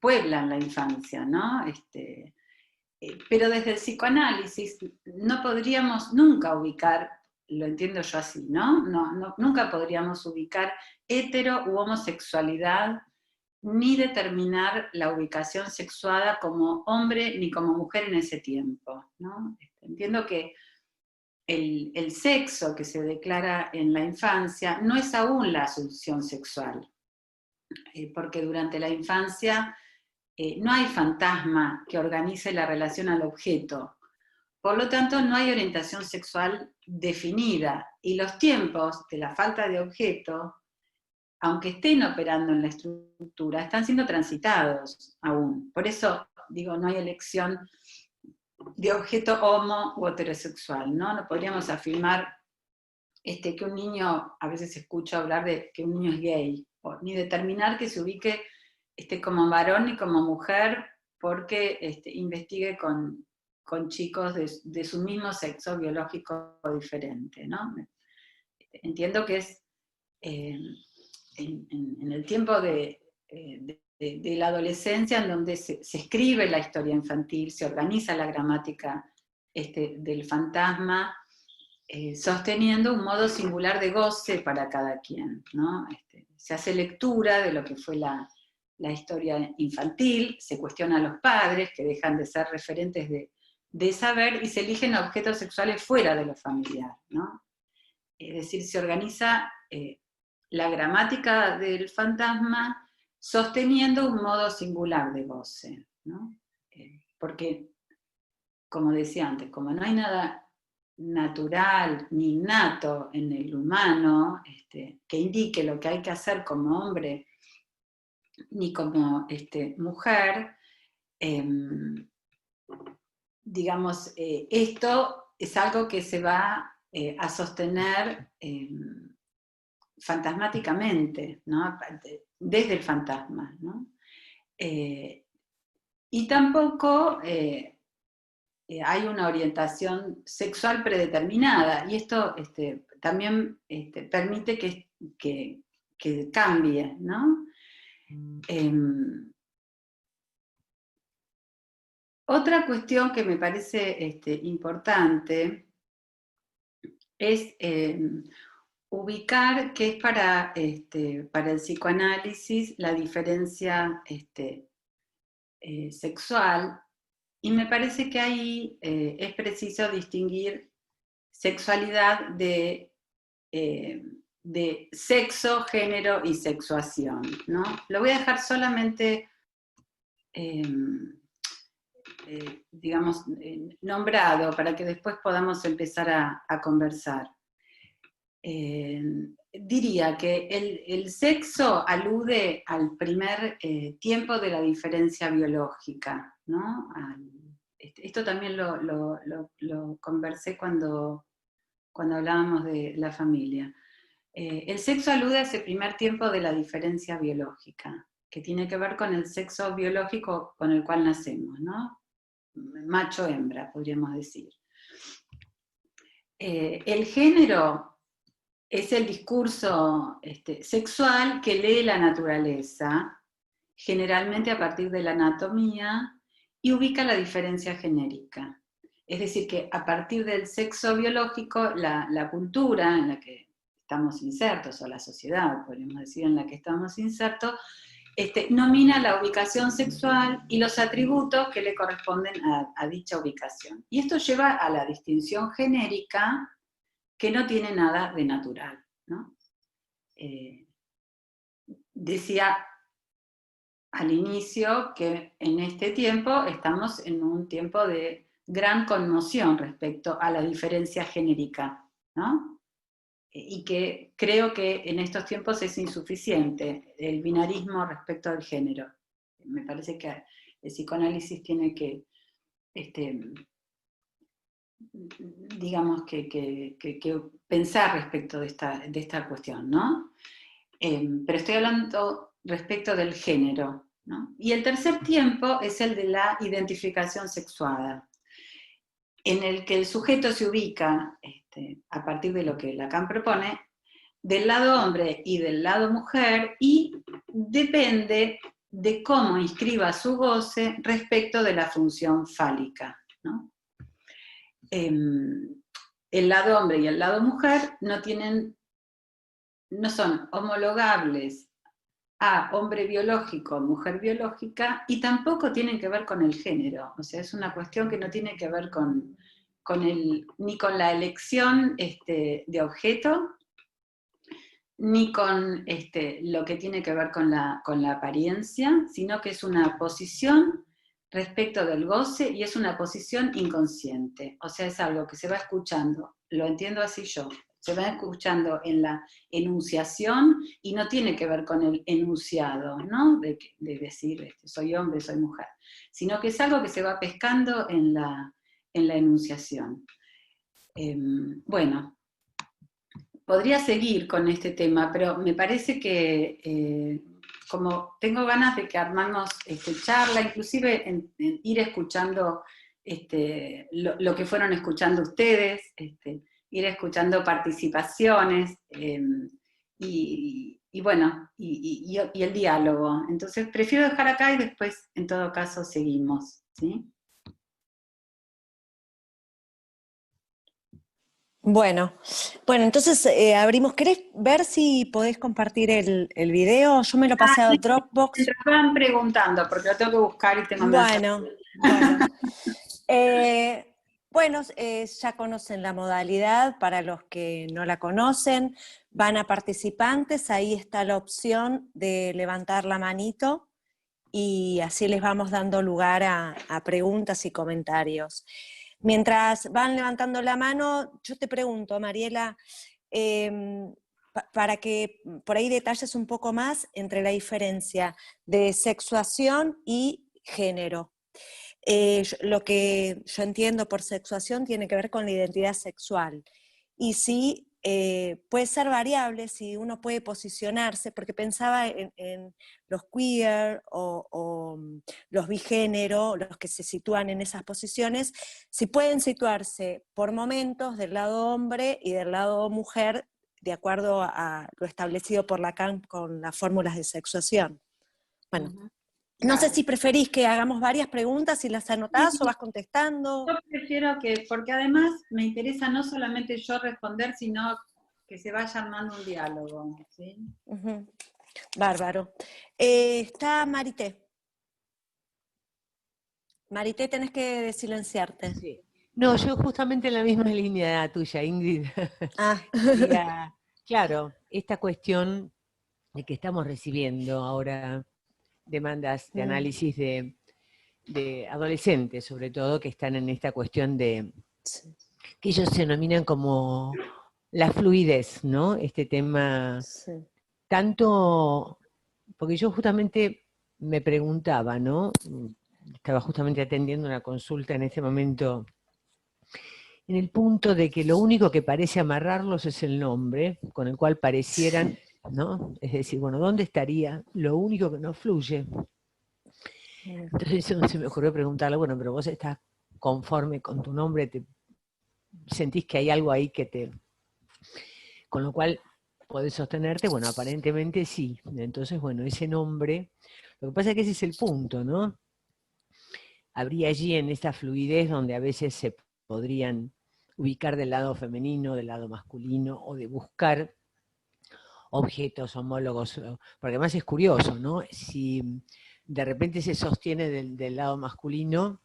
pueblan la infancia, ¿no? Pero desde el psicoanálisis no podríamos nunca ubicar, lo entiendo yo así, ¿no? Nunca podríamos ubicar hetero u homosexualidad, ni determinar la ubicación sexuada como hombre ni como mujer en ese tiempo, ¿no? Entiendo que el sexo que se declara en la infancia no es aún la asunción sexual, porque durante la infancia no hay fantasma que organice la relación al objeto, por lo tanto no hay orientación sexual definida, y los tiempos de la falta de objeto, aunque estén operando en la estructura, están siendo transitados aún. Por eso digo, no hay elección de objeto homo u heterosexual, ¿no? No podríamos afirmar que un niño, a veces escucho hablar de que un niño es gay, ni determinar que se ubique como varón ni como mujer porque investigue con chicos de su mismo sexo biológico diferente, ¿no? Entiendo que es en el tiempo de la adolescencia, en donde se escribe la historia infantil, se organiza la gramática del fantasma, sosteniendo un modo singular de goce para cada quien, ¿no? Se hace lectura de lo que fue la historia infantil, se cuestiona a los padres, que dejan de ser referentes de saber, y se eligen objetos sexuales fuera de lo familiar, ¿no? Es decir, se organiza la gramática del fantasma sosteniendo un modo singular de goce, ¿no? Porque, como decía antes, como no hay nada natural ni innato en el humano que indique lo que hay que hacer como hombre ni como mujer, digamos, esto es algo que se va a sostener fantasmáticamente, ¿no? Desde el fantasma, ¿no? Y tampoco hay una orientación sexual predeterminada, y esto también permite que cambie, ¿no? Otra cuestión que me parece importante es ubicar qué es para el psicoanálisis la diferencia sexual, Y me parece que ahí es preciso distinguir sexualidad de sexo, género y sexuación, ¿no? Lo voy a dejar solamente, digamos, nombrado para que después podamos empezar a conversar. Diría que el sexo alude al primer tiempo de la diferencia biológica, ¿no? Esto también lo conversé cuando hablábamos de la familia. El sexo alude a ese primer tiempo de la diferencia biológica, que tiene que ver con el sexo biológico con el cual nacemos, ¿no? Macho-hembra, podríamos decir. El género es el discurso sexual que lee la naturaleza, generalmente a partir de la anatomía, y ubica la diferencia genérica. Es decir, que a partir del sexo biológico, la cultura en la que estamos insertos, o la sociedad, podríamos decir, en la que estamos insertos, nomina la ubicación sexual y los atributos que le corresponden a dicha ubicación. Y esto lleva a la distinción genérica, que no tiene nada de natural, ¿no? Decía al inicio que en este tiempo estamos en un tiempo de gran conmoción respecto a la diferencia genérica, ¿no? Y que creo que en estos tiempos es insuficiente el binarismo respecto al género. Me parece que el psicoanálisis tiene que digamos que pensar respecto de esta cuestión, ¿no? Pero estoy hablando respecto del género, ¿no? Y el tercer tiempo es el de la identificación sexuada, en el que el sujeto se ubica, a partir de lo que Lacan propone, del lado hombre y del lado mujer, y depende de cómo inscriba su goce respecto de la función fálica, ¿no? El lado hombre y el lado mujer no son homologables a hombre biológico, mujer biológica, y tampoco tienen que ver con el género. O sea, es una cuestión que no tiene que ver ni con la elección de objeto, ni con lo que tiene que ver con la apariencia, sino que es una posición respecto del goce, y es una posición inconsciente. O sea, es algo que se va escuchando, lo entiendo así yo, se va escuchando en la enunciación, y no tiene que ver con el enunciado, ¿no? De decir, soy hombre, soy mujer, sino que es algo que se va pescando en la enunciación. Bueno, podría seguir con este tema, pero me parece que como tengo ganas de que armamos charla, inclusive en ir escuchando lo que fueron escuchando ustedes, ir escuchando participaciones, y bueno, y el diálogo. Entonces prefiero dejar acá y después, en todo caso, seguimos, ¿sí? Bueno, entonces abrimos. ¿Querés ver si podés compartir el video? Yo me lo pasé a Dropbox. Mientras van preguntando, porque lo tengo que buscar y tengo más. Bueno, ya conocen la modalidad. Para los que no la conocen, van a participantes, ahí está la opción de levantar la manito, y así les vamos dando lugar a preguntas y comentarios. Mientras van levantando la mano, yo te pregunto, Mariela, para que por ahí detalles un poco más entre la diferencia de sexuación y género. Lo que yo entiendo por sexuación tiene que ver con la identidad sexual, y sí, puede ser variable, si uno puede posicionarse, porque pensaba en los queer o los bigénero, los que se sitúan en esas posiciones, si pueden situarse por momentos del lado hombre y del lado mujer, de acuerdo a lo establecido por Lacan con las fórmulas de sexuación. Bueno, no sé si preferís que hagamos varias preguntas y las anotás o vas contestando. Yo prefiero porque además me interesa no solamente yo responder, sino que se vaya armando un diálogo, ¿sí? Bárbaro. Está Marité. Marité, tenés que silenciarte. Sí. No, yo justamente en la misma línea tuya, Ingrid. Ah, Quería, claro, esta cuestión de que estamos recibiendo ahora demandas de análisis de adolescentes, sobre todo, que están en esta cuestión de, sí, que ellos se denominan como la fluidez, ¿no? Este tema, sí. tanto, porque yo justamente me preguntaba, ¿no? Estaba justamente atendiendo una consulta en ese momento, en el punto de que lo único que parece amarrarlos es el nombre, con el cual parecieran, ¿no? Es decir, bueno, ¿dónde estaría lo único que no fluye? Entonces se me ocurrió preguntarle, bueno, pero vos estás conforme con tu nombre, te sentís que hay algo ahí que te... Con lo cual podés sostenerte, bueno, aparentemente sí. Entonces, bueno, ese nombre, lo que pasa es que ese es el punto, ¿no? Habría allí en esta fluidez donde a veces se podrían ubicar del lado femenino, del lado masculino, o de buscar objetos homólogos, porque además es curioso, ¿no? Si de repente se sostiene del lado masculino,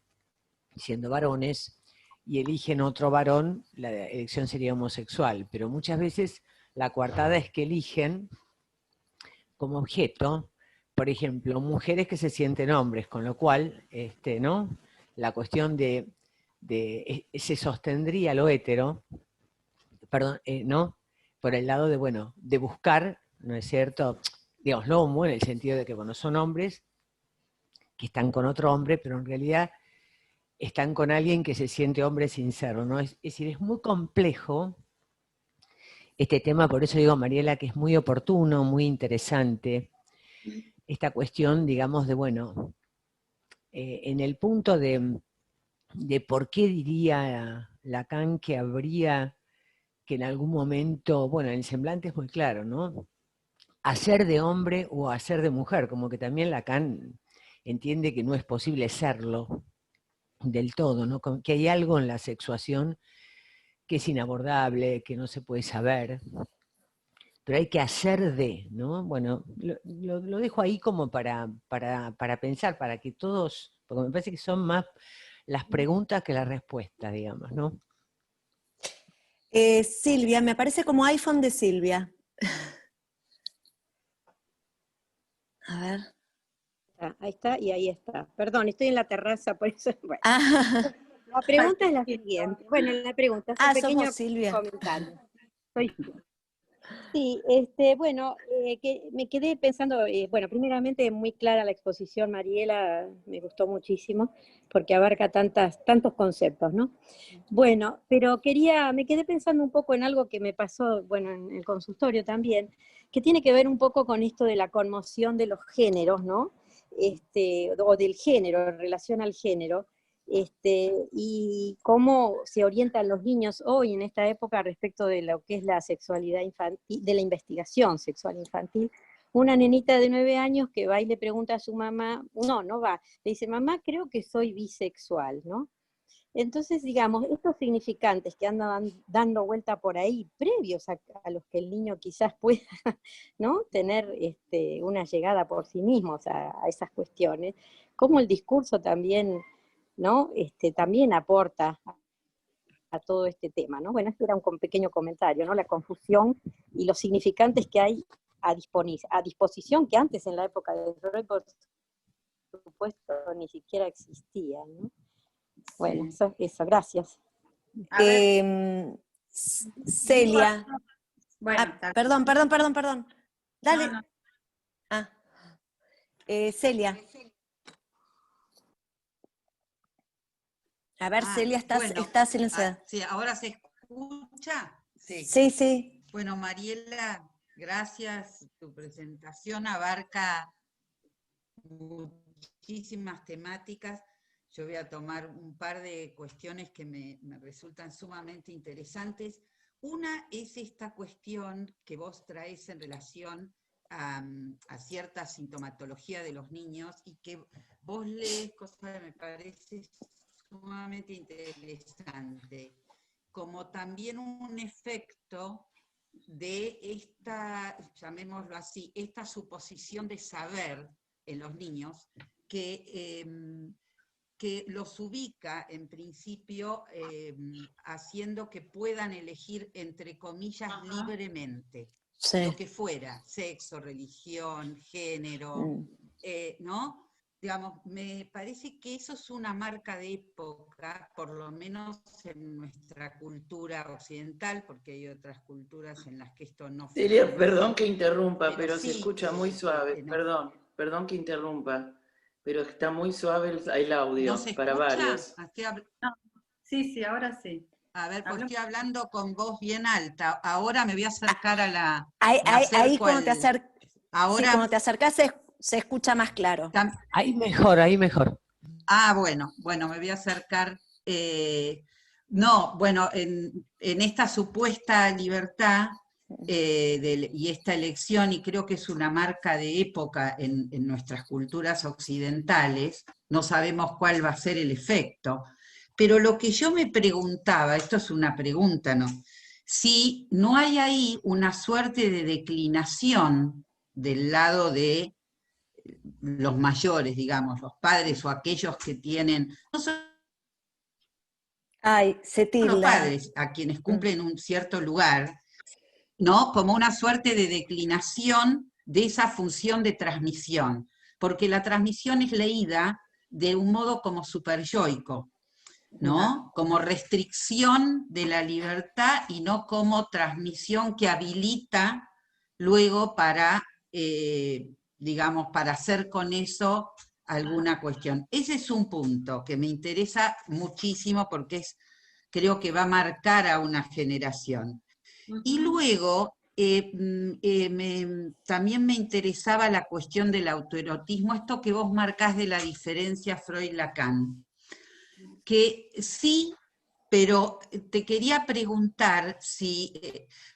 siendo varones, y eligen otro varón, la elección sería homosexual, pero muchas veces la coartada es que eligen como objeto, por ejemplo, mujeres que se sienten hombres, con lo cual, ¿no? La cuestión se sostendría lo hetero, perdón, ¿no? Por el lado de, bueno, de buscar, ¿no es cierto? Digamos, lo homo, en el sentido de que, bueno, son hombres que están con otro hombre, pero en realidad están con alguien que se siente hombre sin serlo, ¿no? Es decir, es muy complejo este tema, por eso digo, Mariela, que es muy oportuno, muy interesante, esta cuestión, digamos, de, bueno, en el punto de por qué diría Lacan que habría que en algún momento, bueno, el semblante es muy claro, ¿no? Hacer de hombre o hacer de mujer, como que también Lacan entiende que no es posible serlo del todo, ¿no? Que hay algo en la sexuación que es inabordable, que no se puede saber, pero hay que hacer de, ¿no? Bueno, lo dejo ahí como para pensar, para que todos, porque me parece que son más las preguntas que las respuestas, digamos, ¿no? Silvia, me aparece como iPhone de Silvia. A ver. Ahí está y ahí está. Perdón, estoy en la terraza, por eso. Bueno, Ah, la pregunta es la siguiente. Bueno, la pregunta es un sos pequeño vos, Silvia. comentario. Soy yo. Sí, bueno, que me quedé pensando, bueno, primeramente muy clara la exposición, Mariela, me gustó muchísimo, porque abarca tantos conceptos, ¿no? Bueno, pero me quedé pensando un poco en algo que me pasó, bueno, en el consultorio también, que tiene que ver un poco con esto de la conmoción de los géneros, ¿no? O del género, en relación al género, y cómo se orientan los niños hoy en esta época respecto de lo que es la sexualidad infantil, de la investigación sexual infantil. Una nenita de 9 años que va y le pregunta a su mamá, no va, le dice, mamá, creo que soy bisexual, ¿no? Entonces, digamos, estos significantes que andan dando vuelta por ahí, previos a los que el niño quizás pueda, ¿no? Tener una llegada por sí mismos a esas cuestiones, como el discurso también, ¿no? También aporta a todo este tema, ¿no? Bueno, este era un pequeño comentario, ¿no? La confusión y los significantes que hay a disposición, que antes en la época de Freud, por supuesto, ni siquiera existían, ¿no? Bueno, eso, gracias. A ver, Celia. bueno, Perdón. Dale. No. Ah, Celia. A ver, Celia, está silenciada. Sí, ahora se escucha. Sí. Sí. Bueno, Mariela, gracias. Tu presentación abarca muchísimas temáticas. Yo voy a tomar un par de cuestiones que me resultan sumamente interesantes. Una es esta cuestión que vos traes en relación a cierta sintomatología de los niños y que vos lees, cosa que me parece sumamente interesante, como también un efecto de esta, llamémoslo así, esta suposición de saber en los niños que que los ubica en principio haciendo que puedan elegir, entre comillas, libremente, Sí. lo que fuera, sexo, religión, género, ¿no? Digamos, me parece que eso es una marca de época, por lo menos en nuestra cultura occidental, porque hay otras culturas en las que esto no Celia, funciona perdón así, que interrumpa, pero se sí, escucha muy suave. no. Perdón que interrumpa, pero está muy suave el audio ¿No se para escucha? varios. Sí, ahora sí. A ver, pues Hablo- estoy hablando con voz bien alta. Ahora me voy a acercar a la... Ahí, me ahí acerco cuando te al- sí, Ahora... cuando te acercás se escucha más claro. Ahí mejor, ahí mejor. Ah, bueno, me voy a acercar. No, bueno, en esta supuesta libertad y esta elección, y creo que es una marca de época en nuestras culturas occidentales, no sabemos cuál va a ser el efecto, pero lo que yo me preguntaba, esto es una pregunta, ¿no? Si no hay ahí una suerte de declinación del lado de los mayores, digamos, los padres o aquellos que tienen, no solo Ay, se tilda. padres, a quienes cumplen un cierto lugar, ¿no? Como una suerte de declinación de esa función de transmisión, porque la transmisión es leída de un modo como superyoico, ¿no? Como restricción de la libertad y no como transmisión que habilita luego para, digamos, para hacer con eso alguna cuestión. Ese es un punto que me interesa muchísimo porque creo que va a marcar a una generación. Y luego, también me interesaba la cuestión del autoerotismo, esto que vos marcás de la diferencia Freud-Lacan, que sí, pero te quería preguntar si,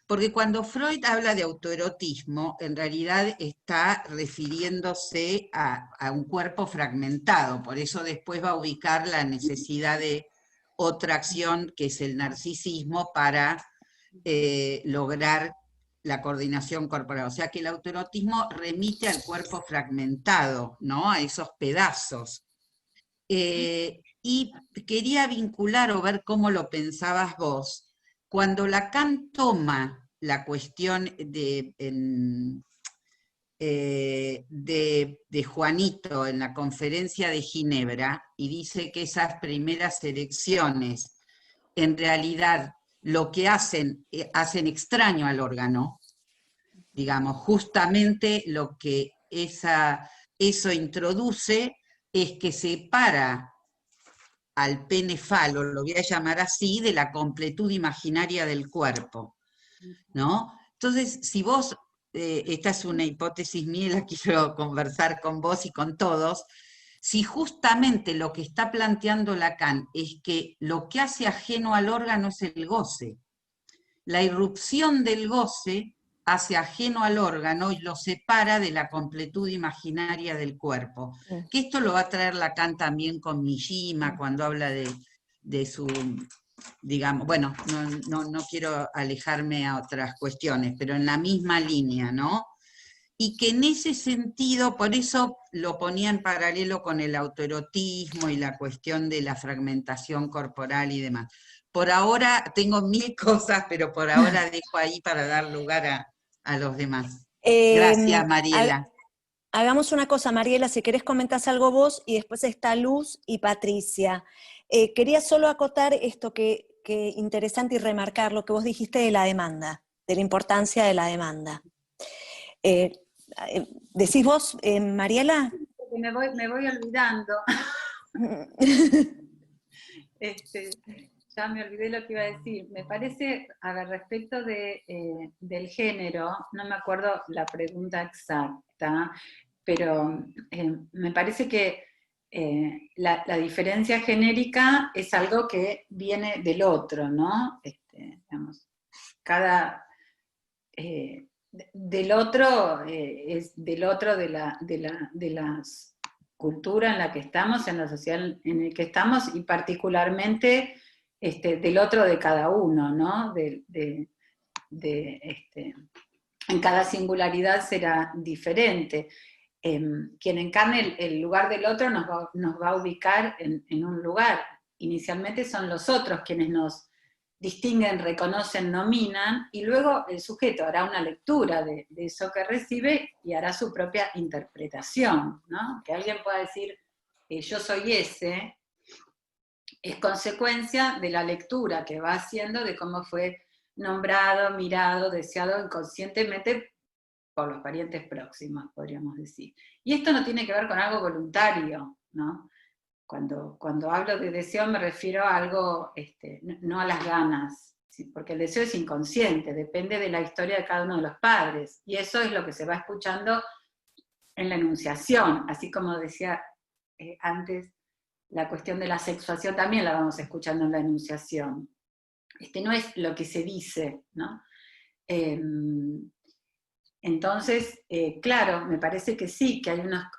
porque cuando Freud habla de autoerotismo, en realidad está refiriéndose a un cuerpo fragmentado, por eso después va a ubicar la necesidad de otra acción, que es el narcisismo, para lograr la coordinación corporal. O sea que el autoerotismo remite al cuerpo fragmentado, ¿no? A esos pedazos. Y quería vincular o ver cómo lo pensabas vos. Cuando Lacan toma la cuestión de Juanito en la conferencia de Ginebra y dice que esas primeras elecciones en realidad lo que hacen extraño al órgano, digamos, justamente lo que eso introduce es que separa al pene falo, lo voy a llamar así, de la completud imaginaria del cuerpo, ¿no? Entonces, si vos, esta es una hipótesis mía, la quiero conversar con vos y con todos, si justamente lo que está planteando Lacan es que lo que hace ajeno al órgano es el goce, la irrupción del goce hace ajeno al órgano y lo separa de la completud imaginaria del cuerpo. Que esto lo va a traer Lacan también con Mishima, cuando habla de su, digamos, bueno, no quiero alejarme a otras cuestiones, pero en la misma línea, ¿no? Y que en ese sentido, por eso lo ponía en paralelo con el autoerotismo y la cuestión de la fragmentación corporal y demás. Por ahora tengo 1000 cosas, pero por ahora dejo ahí para dar lugar a los demás. Gracias, Mariela. Hagamos una cosa, Mariela, si querés comentás algo vos y después está Luz y Patricia. Quería solo acotar esto que interesante y remarcar lo que vos dijiste de la demanda, de la importancia de la demanda. ¿Decís vos, Mariela? Me voy olvidando. Ya me olvidé lo que iba a decir. Me parece, a ver, respecto del género, no me acuerdo la pregunta exacta, pero me parece que la diferencia genérica es algo que viene del otro, ¿no? Digamos, del otro es del otro de la cultura en la que estamos, en la sociedad en la que estamos, y particularmente del otro de cada uno, ¿no? En cada singularidad será diferente. quien encarne el lugar del otro nos va a ubicar en un lugar. Inicialmente son los otros quienes nos distinguen, reconocen, nominan, y luego el sujeto hará una lectura de eso que recibe y hará su propia interpretación, ¿no? Que alguien pueda decir, yo soy ese, es consecuencia de la lectura que va haciendo de cómo fue nombrado, mirado, deseado inconscientemente por los parientes próximos, podríamos decir. Y esto no tiene que ver con algo voluntario, ¿no? Cuando hablo de deseo me refiero a algo, no a las ganas, ¿sí? Porque el deseo es inconsciente, depende de la historia de cada uno de los padres, y eso es lo que se va escuchando en la enunciación, así como decía antes, la cuestión de la sexuación también la vamos escuchando en la enunciación. No es lo que se dice, ¿no? Entonces, claro, me parece que sí, que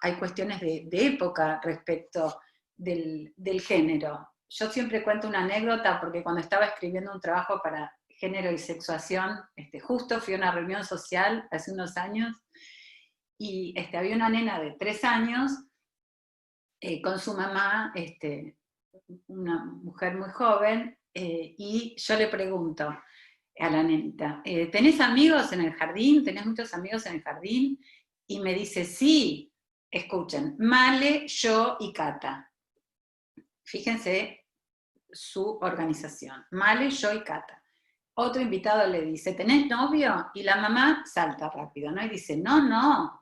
hay cuestiones de época respecto del género. Yo siempre cuento una anécdota porque cuando estaba escribiendo un trabajo para género y sexuación, justo fui a una reunión social hace unos años y había una nena de 3 años con su mamá, una mujer muy joven, y yo le pregunto a la nenita, ¿tenés amigos en el jardín? ¿Tenés muchos amigos en el jardín? Y me dice, sí, escuchen, Male, yo y Cata. Fíjense su organización, Male, yo y Cata. Otro invitado le dice, ¿tenés novio? Y la mamá salta rápido, ¿no? Y dice, no,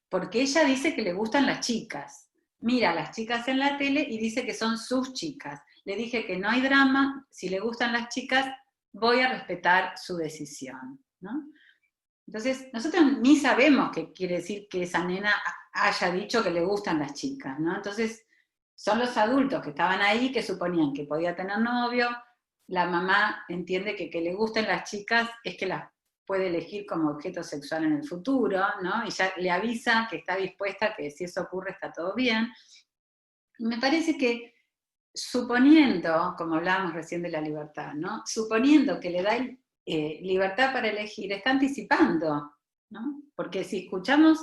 porque ella dice que le gustan las chicas. Mira a las chicas en la tele y dice que son sus chicas. Le dije que no hay drama, si le gustan las chicas, voy a respetar su decisión, ¿no? Entonces, nosotros ni sabemos qué quiere decir que esa nena haya dicho que le gustan las chicas, ¿no? Entonces, son los adultos que estaban ahí que suponían que podía tener novio, la mamá entiende que le gusten las chicas es que las puede elegir como objeto sexual en el futuro, ¿no? Y ya le avisa que está dispuesta, que si eso ocurre está todo bien. Y me parece que suponiendo, como hablábamos recién de la libertad, ¿no? Suponiendo que le da libertad para elegir, está anticipando, ¿no? Porque si escuchamos,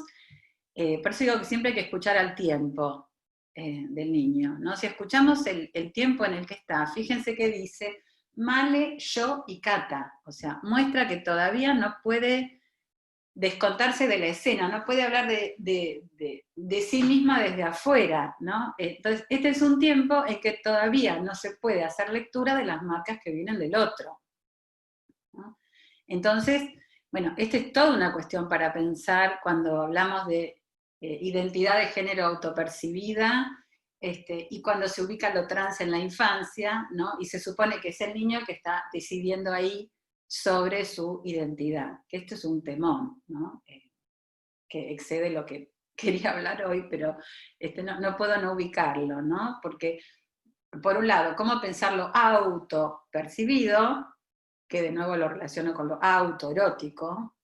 por eso digo que siempre hay que escuchar al tiempo del niño, ¿no? Si escuchamos el tiempo en el que está, fíjense que dice, Male, yo y Cata, o sea, muestra que todavía no puede descontarse de la escena, no puede hablar de sí misma desde afuera, ¿no? Entonces, este es un tiempo en que todavía no se puede hacer lectura de las marcas que vienen del otro, ¿no? Entonces, bueno, esta es toda una cuestión para pensar cuando hablamos de identidad de género autopercibida, y cuando se ubica lo trans en la infancia, ¿no? Y se supone que es el niño que está decidiendo ahí sobre su identidad, que esto es un temón, ¿no? Que excede lo que quería hablar hoy, pero no puedo no ubicarlo, ¿no? Porque, por un lado, ¿cómo pensarlo autopercibido? Que de nuevo lo relaciono con lo autoerótico,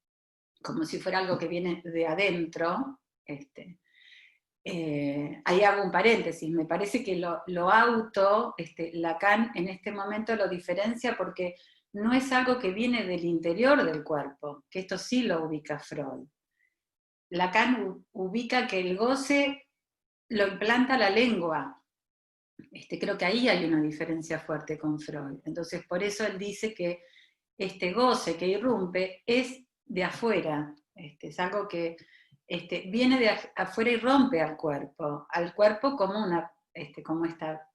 como si fuera algo que viene de adentro. Ahí hago un paréntesis, me parece que lo auto, Lacan en este momento lo diferencia porque no es algo que viene del interior del cuerpo, que esto sí lo ubica Freud. Lacan ubica que el goce lo implanta la lengua. Creo que ahí hay una diferencia fuerte con Freud. Entonces, por eso él dice que este goce que irrumpe es de afuera, es algo que viene de afuera y rompe al cuerpo como como esta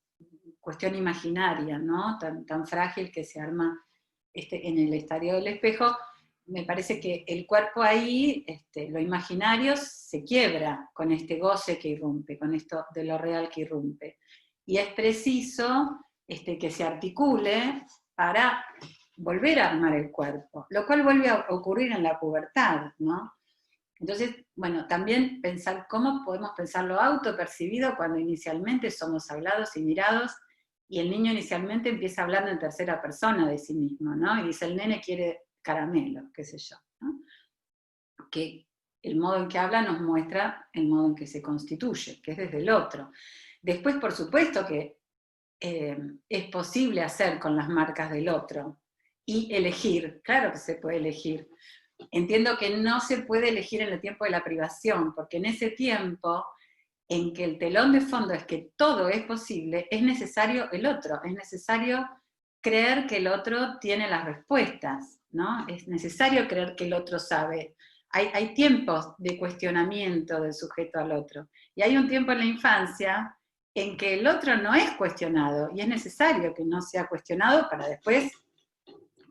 cuestión imaginaria, ¿no? Tan frágil que se arma en el estadio del espejo. Me parece que el cuerpo ahí, lo imaginario, se quiebra con este goce que irrumpe, con esto de lo real que irrumpe. Y es preciso que se articule para volver a armar el cuerpo, lo cual vuelve a ocurrir en la pubertad, ¿no? Entonces, bueno, también pensar cómo podemos pensar lo autopercibido cuando inicialmente somos hablados y mirados, y el niño inicialmente empieza hablando en tercera persona de sí mismo, ¿no? Y dice, el nene quiere caramelo, qué sé yo, ¿no? Que el modo en que habla nos muestra el modo en que se constituye, que es desde el otro. Después, por supuesto que es posible hacer con las marcas del otro, y elegir, claro que se puede elegir, entiendo que no se puede elegir en el tiempo de la privación, porque en ese tiempo en que el telón de fondo es que todo es posible, es necesario el otro, es necesario creer que el otro tiene las respuestas, ¿no? Es necesario creer que el otro sabe. Hay tiempos de cuestionamiento del sujeto al otro, y hay un tiempo en la infancia en que el otro no es cuestionado, y es necesario que no sea cuestionado para después,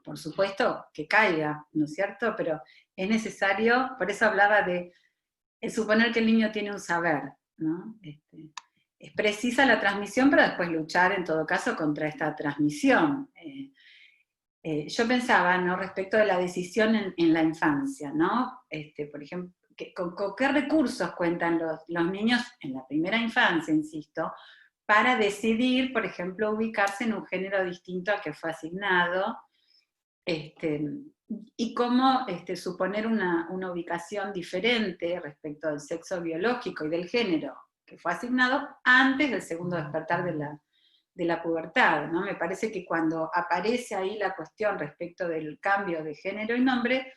por supuesto, que caiga, ¿no es cierto? Pero es necesario, por eso hablaba de suponer que el niño tiene un saber, ¿no? Es precisa la transmisión para después luchar, en todo caso, contra esta transmisión. Yo pensaba, ¿no?, respecto de la decisión en la infancia, ¿no? Por ejemplo, con qué recursos cuentan los niños en la primera infancia, insisto, para decidir, por ejemplo, ubicarse en un género distinto al que fue asignado, y cómo suponer una ubicación diferente respecto del sexo biológico y del género que fue asignado antes del segundo despertar de la pubertad, ¿no? Me parece que cuando aparece ahí la cuestión respecto del cambio de género y nombre,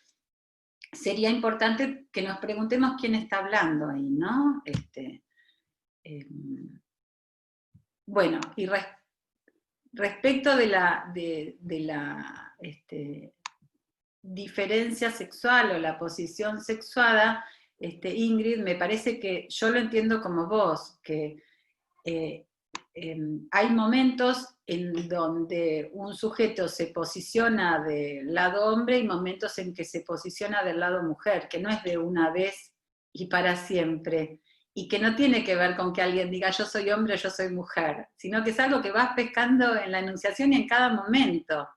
sería importante que nos preguntemos quién está hablando ahí, ¿no? Bueno, y respecto de la diferencia sexual o la posición sexuada, Ingrid, me parece que yo lo entiendo como vos, que hay momentos en donde un sujeto se posiciona del lado hombre y momentos en que se posiciona del lado mujer, que no es de una vez y para siempre, y que no tiene que ver con que alguien diga yo soy hombre o yo soy mujer, sino que es algo que vas pescando en la enunciación y en cada momento.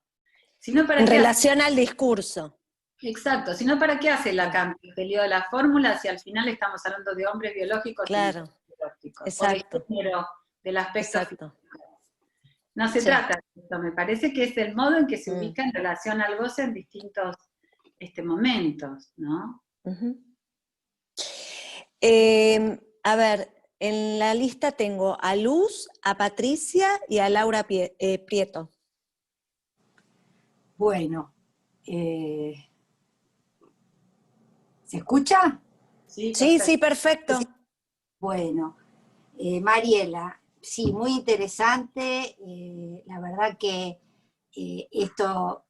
Sino para En relación al discurso. Exacto, si no, ¿para qué hace Lacan el lío de la fórmula si al final estamos hablando de hombres biológicos claro, y biológicos? exacto. O de género, del aspecto Exacto. físico. No se trata de eso, me parece que es el modo en que se ubica en relación al goce en distintos momentos, ¿no? A ver, en la lista tengo a Luz, a Patricia y a Laura Prieto. Bueno, ¿se escucha? Sí, sí, perfecto. Bueno, Mariela, sí, muy interesante. La verdad que esto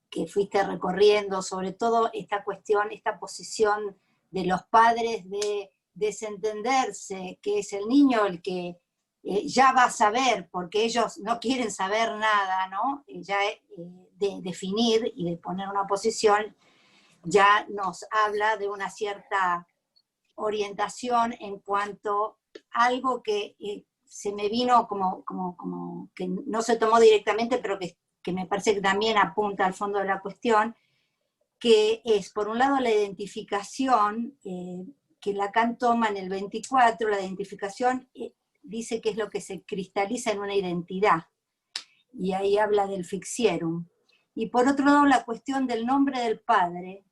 que fuiste recorriendo, sobre todo esta cuestión, esta posición de los padres de desentenderse, que es el niño el que ya va a saber, porque ellos no quieren saber nada, ¿no? Ya de definir y de poner una posición, ya nos habla de una cierta orientación en cuanto a algo que se me vino como que no se tomó directamente, pero que me parece que también apunta al fondo de la cuestión, que es, por un lado, la identificación que Lacan toma en el 24, la identificación dice que es lo que se cristaliza en una identidad, y ahí habla del ficierum. Y por otro lado, la cuestión del nombre del padre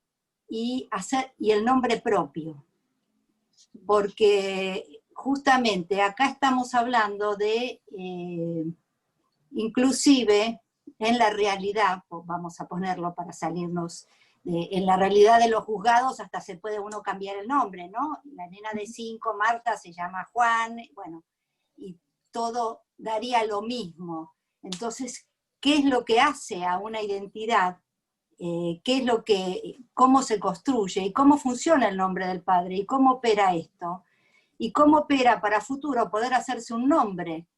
y el nombre propio, porque justamente acá estamos hablando de, inclusive en la realidad, vamos a ponerlo para salirnos, en la realidad de los juzgados hasta se puede uno cambiar el nombre, ¿no? La nena de 5, Marta, se llama Juan, bueno, y todo daría lo mismo. Entonces, ¿qué es lo que hace a una identidad? ¿Qué es lo que, cómo se construye y cómo funciona el nombre del padre y cómo opera esto? Y cómo opera para futuro poder hacerse un nombre.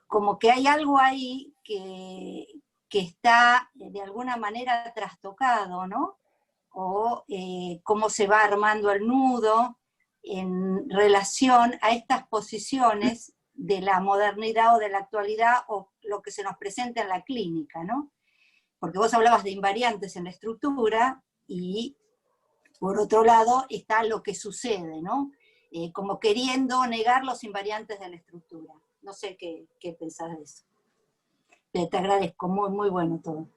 Como que hay algo ahí que está de alguna manera trastocado, ¿no? O cómo se va armando el nudo en relación a estas posiciones de la modernidad o de la actualidad o lo que se nos presenta en la clínica, ¿no? Porque vos hablabas de invariantes en la estructura y por otro lado está lo que sucede, ¿no? Como queriendo negar los invariantes de la estructura. No sé qué pensás de eso. Te agradezco, muy, muy bueno todo.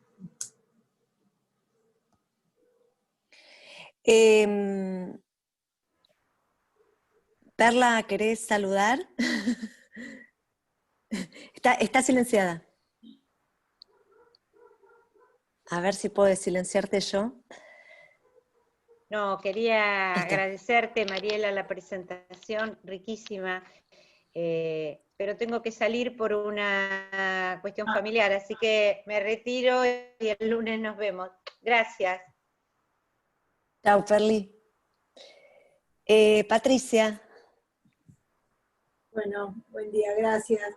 Perla, ¿querés saludar? Está silenciada. A ver si puedo silenciarte yo. No, quería Ahí está. agradecerte, Mariela, la presentación, riquísima, pero tengo que salir por una cuestión familiar, así que me retiro y el lunes nos vemos. Gracias. Chao, Perli. Patricia. Bueno, buen día, gracias.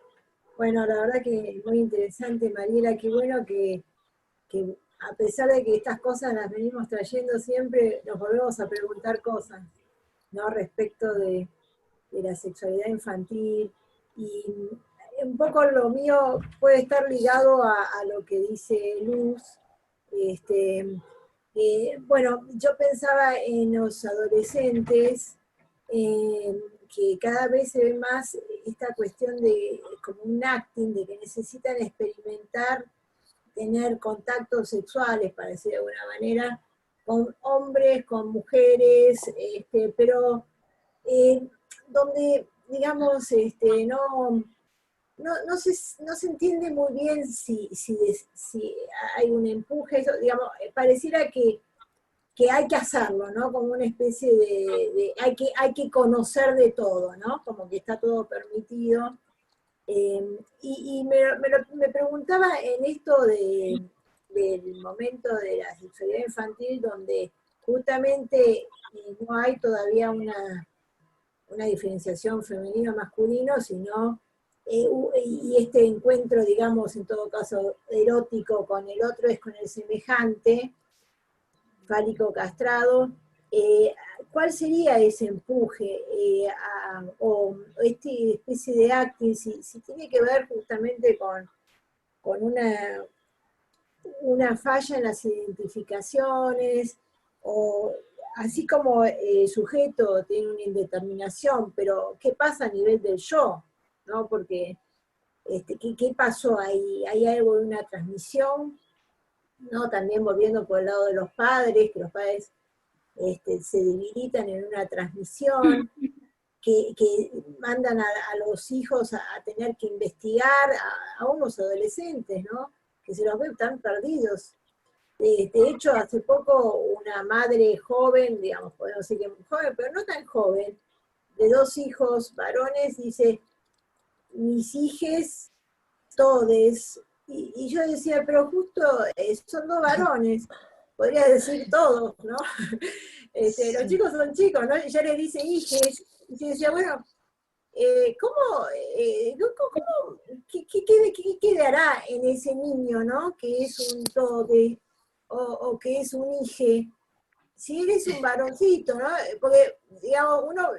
Bueno, la verdad que muy interesante, Mariela, qué bueno que a pesar de que estas cosas las venimos trayendo siempre, nos volvemos a preguntar cosas, ¿no? Respecto de la sexualidad infantil, y un poco lo mío puede estar ligado a lo que dice Luz. Bueno, yo pensaba en los adolescentes, que cada vez se ve más esta cuestión de como un acting, de que necesitan experimentar, tener contactos sexuales, para decir de alguna manera, con hombres, con mujeres, pero donde, digamos, no se entiende muy bien si hay un empuje, digamos, pareciera que hay que hacerlo, ¿no? Como una especie hay que conocer de todo, ¿no? Como que está todo permitido. Y me preguntaba en esto del momento de la sexualidad infantil, donde justamente no hay todavía una diferenciación femenino-masculino, sino, y este encuentro, digamos, en todo caso erótico con el otro es con el semejante, fálico castrado. ¿Cuál sería ese empuje o esta especie de acting, si tiene que ver justamente con una falla en las identificaciones, o así como el sujeto tiene una indeterminación, pero ¿qué pasa a nivel del yo? ¿No? Porque, ¿qué pasó ahí? ¿Hay algo de una transmisión? ¿No? También volviendo por el lado de los padres, que los padres se debilitan en una transmisión, que mandan a los hijos a tener que investigar, a unos adolescentes, ¿no? Que se los ve tan perdidos. De hecho, hace poco una madre joven, digamos, podemos decir que joven, pero no tan joven, de 2 hijos varones, dice, mis hijes, todes, y yo decía, pero justo son 2 varones, podría decir todos, ¿no? Los chicos son chicos, ¿no? Y ya le dice hijes, y yo decía, bueno, ¿qué quedará en ese niño, ¿no? Que es un tode, o que es un hije, si eres un varoncito, ¿no? Porque, digamos, uno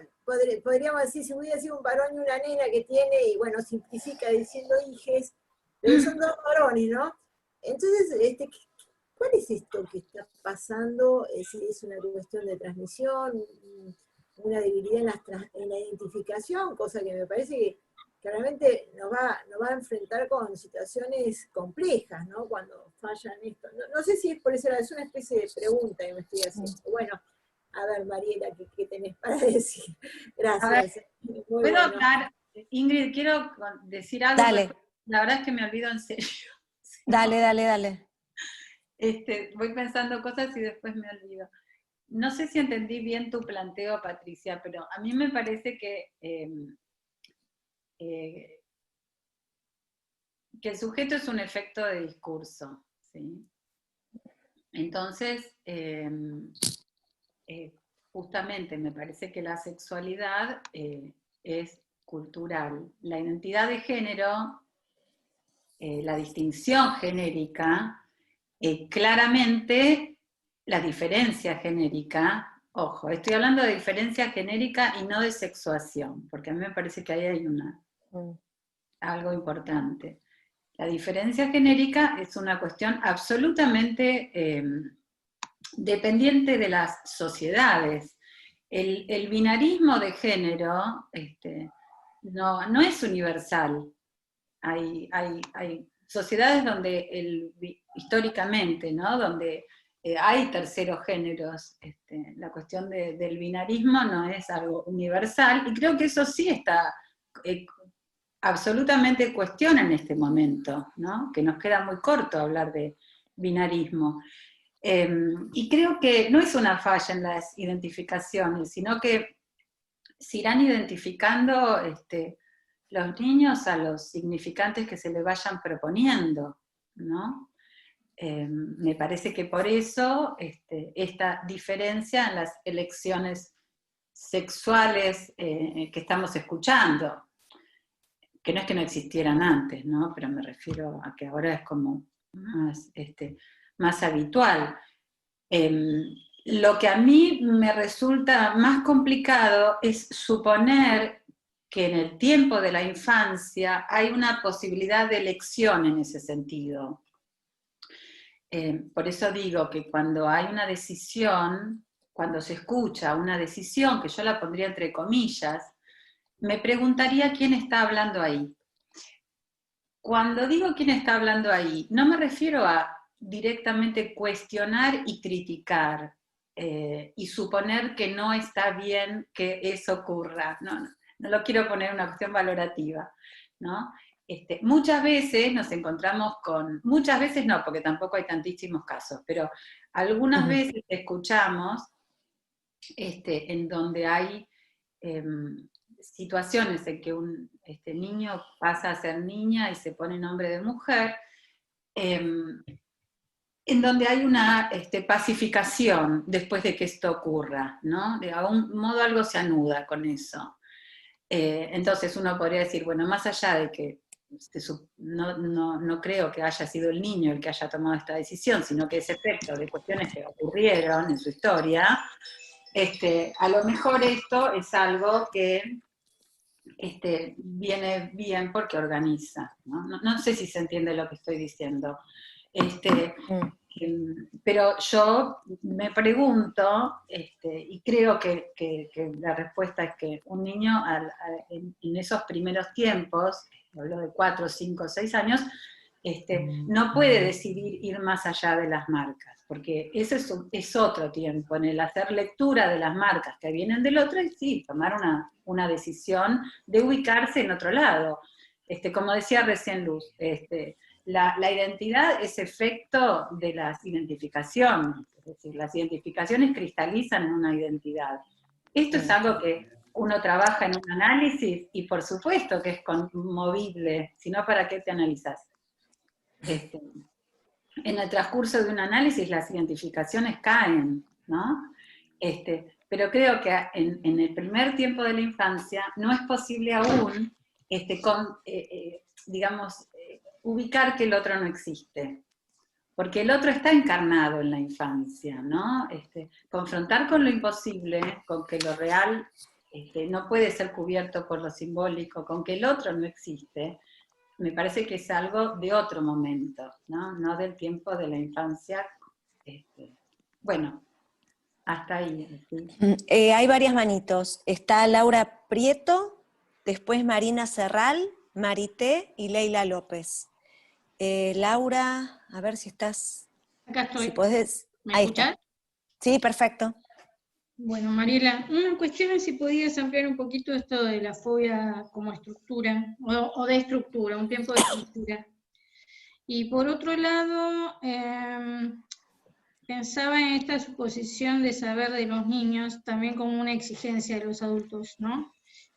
podríamos decir, si hubiera sido un varón y una nena que tiene, y bueno, simplifica diciendo hijes, pero son 2 varones, ¿no? Entonces, ¿cuál es esto que está pasando? ¿Es una cuestión de transmisión, una debilidad en la identificación? Cosa que me parece que claramente nos va a enfrentar con situaciones complejas, ¿no? Cuando fallan esto. No sé si es por eso, es una especie de pregunta que me estoy haciendo. Bueno, a ver, Mariela, ¿qué tenés para decir? Gracias. Ver, ¿puedo hablar? Ingrid, quiero decir algo. Dale. La verdad es que me olvido en serio. Dale. Voy pensando cosas y después me olvido. No sé si entendí bien tu planteo, Patricia, pero a mí me parece que el sujeto es un efecto de discurso, ¿sí? Entonces, justamente me parece que la sexualidad es cultural. La identidad de género, la distinción genérica, claramente la diferencia genérica, ojo, estoy hablando de diferencia genérica y no de sexuación, porque a mí me parece que ahí hay algo importante. La diferencia genérica es una cuestión absolutamente dependiente de las sociedades. El binarismo de género no es universal. Hay sociedades donde históricamente, ¿no? Donde hay terceros géneros, la cuestión del binarismo no es algo universal, y creo que eso sí está absolutamente cuestión en este momento, ¿no? Que nos queda muy corto hablar de binarismo. Y creo que no es una falla en las identificaciones, sino que se irán identificando los niños a los significantes que se le vayan proponiendo, ¿no? Me parece que por eso esta diferencia en las elecciones sexuales que estamos escuchando, que no es que no existieran antes, ¿no? Pero me refiero a que ahora es como más habitual. Lo que a mí me resulta más complicado es suponer que en el tiempo de la infancia hay una posibilidad de elección en ese sentido. Por eso digo que cuando hay una decisión, cuando se escucha una decisión, que yo la pondría entre comillas, me preguntaría quién está hablando ahí. Cuando digo quién está hablando ahí, no me refiero a directamente cuestionar y criticar y suponer que no está bien que eso ocurra. No lo quiero poner una cuestión valorativa, ¿no? Muchas veces nos encontramos con, muchas veces no, porque tampoco hay tantísimos casos, pero algunas veces escuchamos en donde hay situaciones en que un niño pasa a ser niña y se pone nombre de mujer, en donde hay una pacificación después de que esto ocurra, ¿no? De algún modo algo se anuda con eso. Entonces uno podría decir, bueno, más allá de que no creo que haya sido el niño el que haya tomado esta decisión, sino que es efecto de cuestiones que ocurrieron en su historia, a lo mejor esto es algo que viene bien porque organiza, ¿no? No sé si se entiende lo que estoy diciendo. Pero yo me pregunto, y creo que la respuesta es que un niño en esos primeros tiempos, hablo de 4, 5, 6 años, no puede decidir ir más allá de las marcas, porque ese es otro tiempo, en el hacer lectura de las marcas que vienen del otro, y sí, tomar una decisión de ubicarse en otro lado. Como decía recién Luz, la identidad es efecto de las identificaciones, es decir, las identificaciones cristalizan en una identidad. Esto es algo que uno trabaja en un análisis y por supuesto que es conmovible, si no, ¿para qué te analizas? En el transcurso de un análisis las identificaciones caen, ¿no? Pero creo que en el primer tiempo de la infancia no es posible aún, ubicar que el otro no existe. Porque el otro está encarnado en la infancia, ¿no? Confrontar con lo imposible, con que lo real no puede ser cubierto por lo simbólico, con que el otro no existe, me parece que es algo de otro momento, no del tiempo de la infancia. Bueno, hasta ahí. ¿Sí? Hay varias manitos. Está Laura Prieto, después Marina Serral, Marité y Leila López. Laura, a ver si estás... Acá estoy. Si podés, ¿Me ahí escuchás? está. Sí, perfecto. Bueno, Mariela, una cuestión es si podías ampliar un poquito esto de la fobia como estructura, o de estructura, un tiempo de estructura. Y por otro lado, pensaba en esta suposición de saber de los niños también como una exigencia de los adultos, ¿no?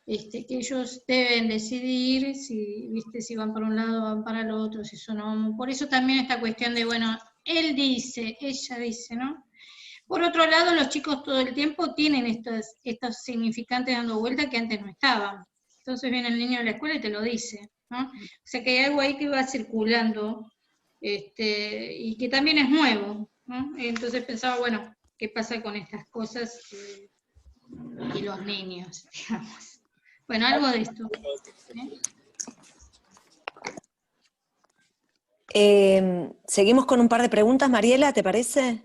Que ellos deben decidir si van para un lado o van para el otro, si son homo. Por eso también esta cuestión de, bueno, él dice, ella dice, ¿no? Por otro lado, los chicos todo el tiempo tienen estos significantes dando vuelta que antes no estaban. Entonces viene el niño de la escuela y te lo dice, ¿no? O sea que hay algo ahí que va circulando y que también es nuevo, ¿no? Entonces pensaba, bueno, ¿qué pasa con estas cosas y los niños, digamos? Bueno, algo de esto. Seguimos con un par de preguntas, Mariela, ¿te parece?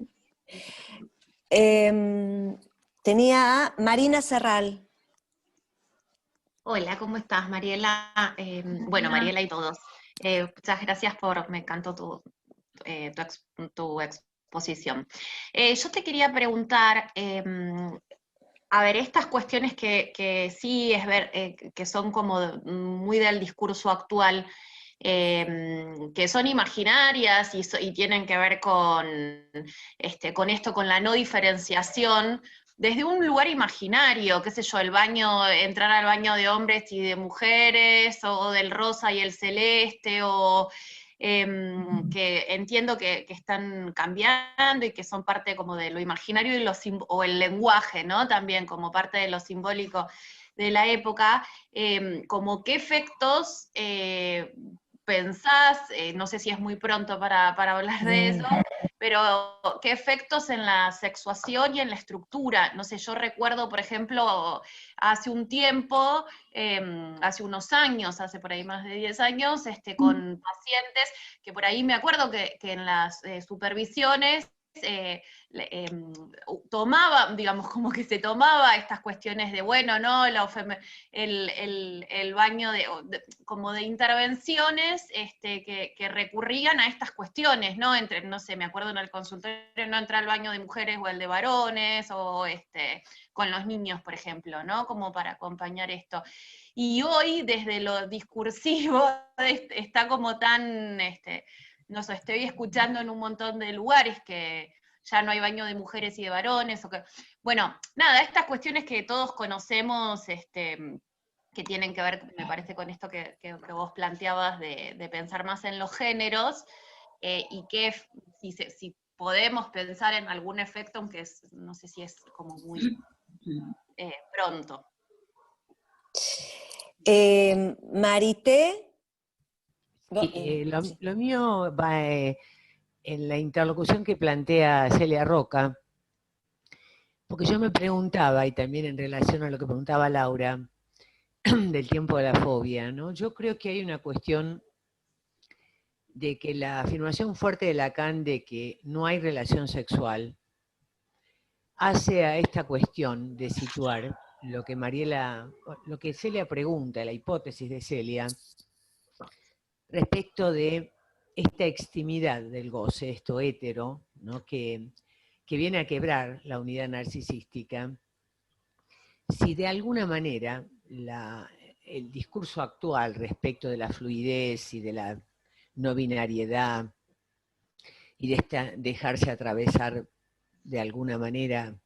Tenía a Marina Serral. Hola, ¿cómo estás, Mariela? Bueno, Mariela y todos. Muchas gracias me encantó tu exposición. Yo te quería preguntar, a ver, estas cuestiones que sí es ver, que son como muy del discurso actual, que son imaginarias y tienen que ver con esto, con la no diferenciación, desde un lugar imaginario, qué sé yo, entrar al baño de hombres y de mujeres, o del rosa y el celeste, o que entiendo que están cambiando y que son parte como de lo imaginario o el lenguaje, ¿no? También como parte de lo simbólico de la época, como qué efectos pensás, no sé si es muy pronto para hablar de eso, pero qué efectos en la sexuación y en la estructura. No sé, yo recuerdo, por ejemplo, hace un tiempo, hace unos años, hace por ahí más de 10 años, con pacientes que por ahí me acuerdo que en las supervisiones tomaba, digamos, como que se tomaba estas cuestiones de, bueno, ¿no? El baño como de intervenciones que recurrían a estas cuestiones, ¿no? No sé, me acuerdo en el consultorio, no entrar al baño de mujeres o el de varones, o con los niños, por ejemplo, ¿no? Como para acompañar esto. Y hoy, desde lo discursivo, está como tan, no sé, estoy escuchando en un montón de lugares que ya no hay baño de mujeres y de varones, bueno, nada, estas cuestiones que todos conocemos, que tienen que ver, me parece, con esto que vos planteabas de pensar más en los géneros, y que si podemos pensar en algún efecto, aunque no sé si es como muy pronto. Marité. Lo mío va en la interlocución que plantea Celia Roca, porque yo me preguntaba, y también en relación a lo que preguntaba Laura, del tiempo de la fobia, ¿no? Yo creo que hay una cuestión de que la afirmación fuerte de Lacan de que no hay relación sexual hace a esta cuestión de situar lo que Celia pregunta, la hipótesis de Celia, respecto de esta extimidad del goce, esto hétero, ¿no? que viene a quebrar la unidad narcisística, si de alguna manera el discurso actual respecto de la fluidez y de la no binariedad y de dejarse atravesar de alguna manera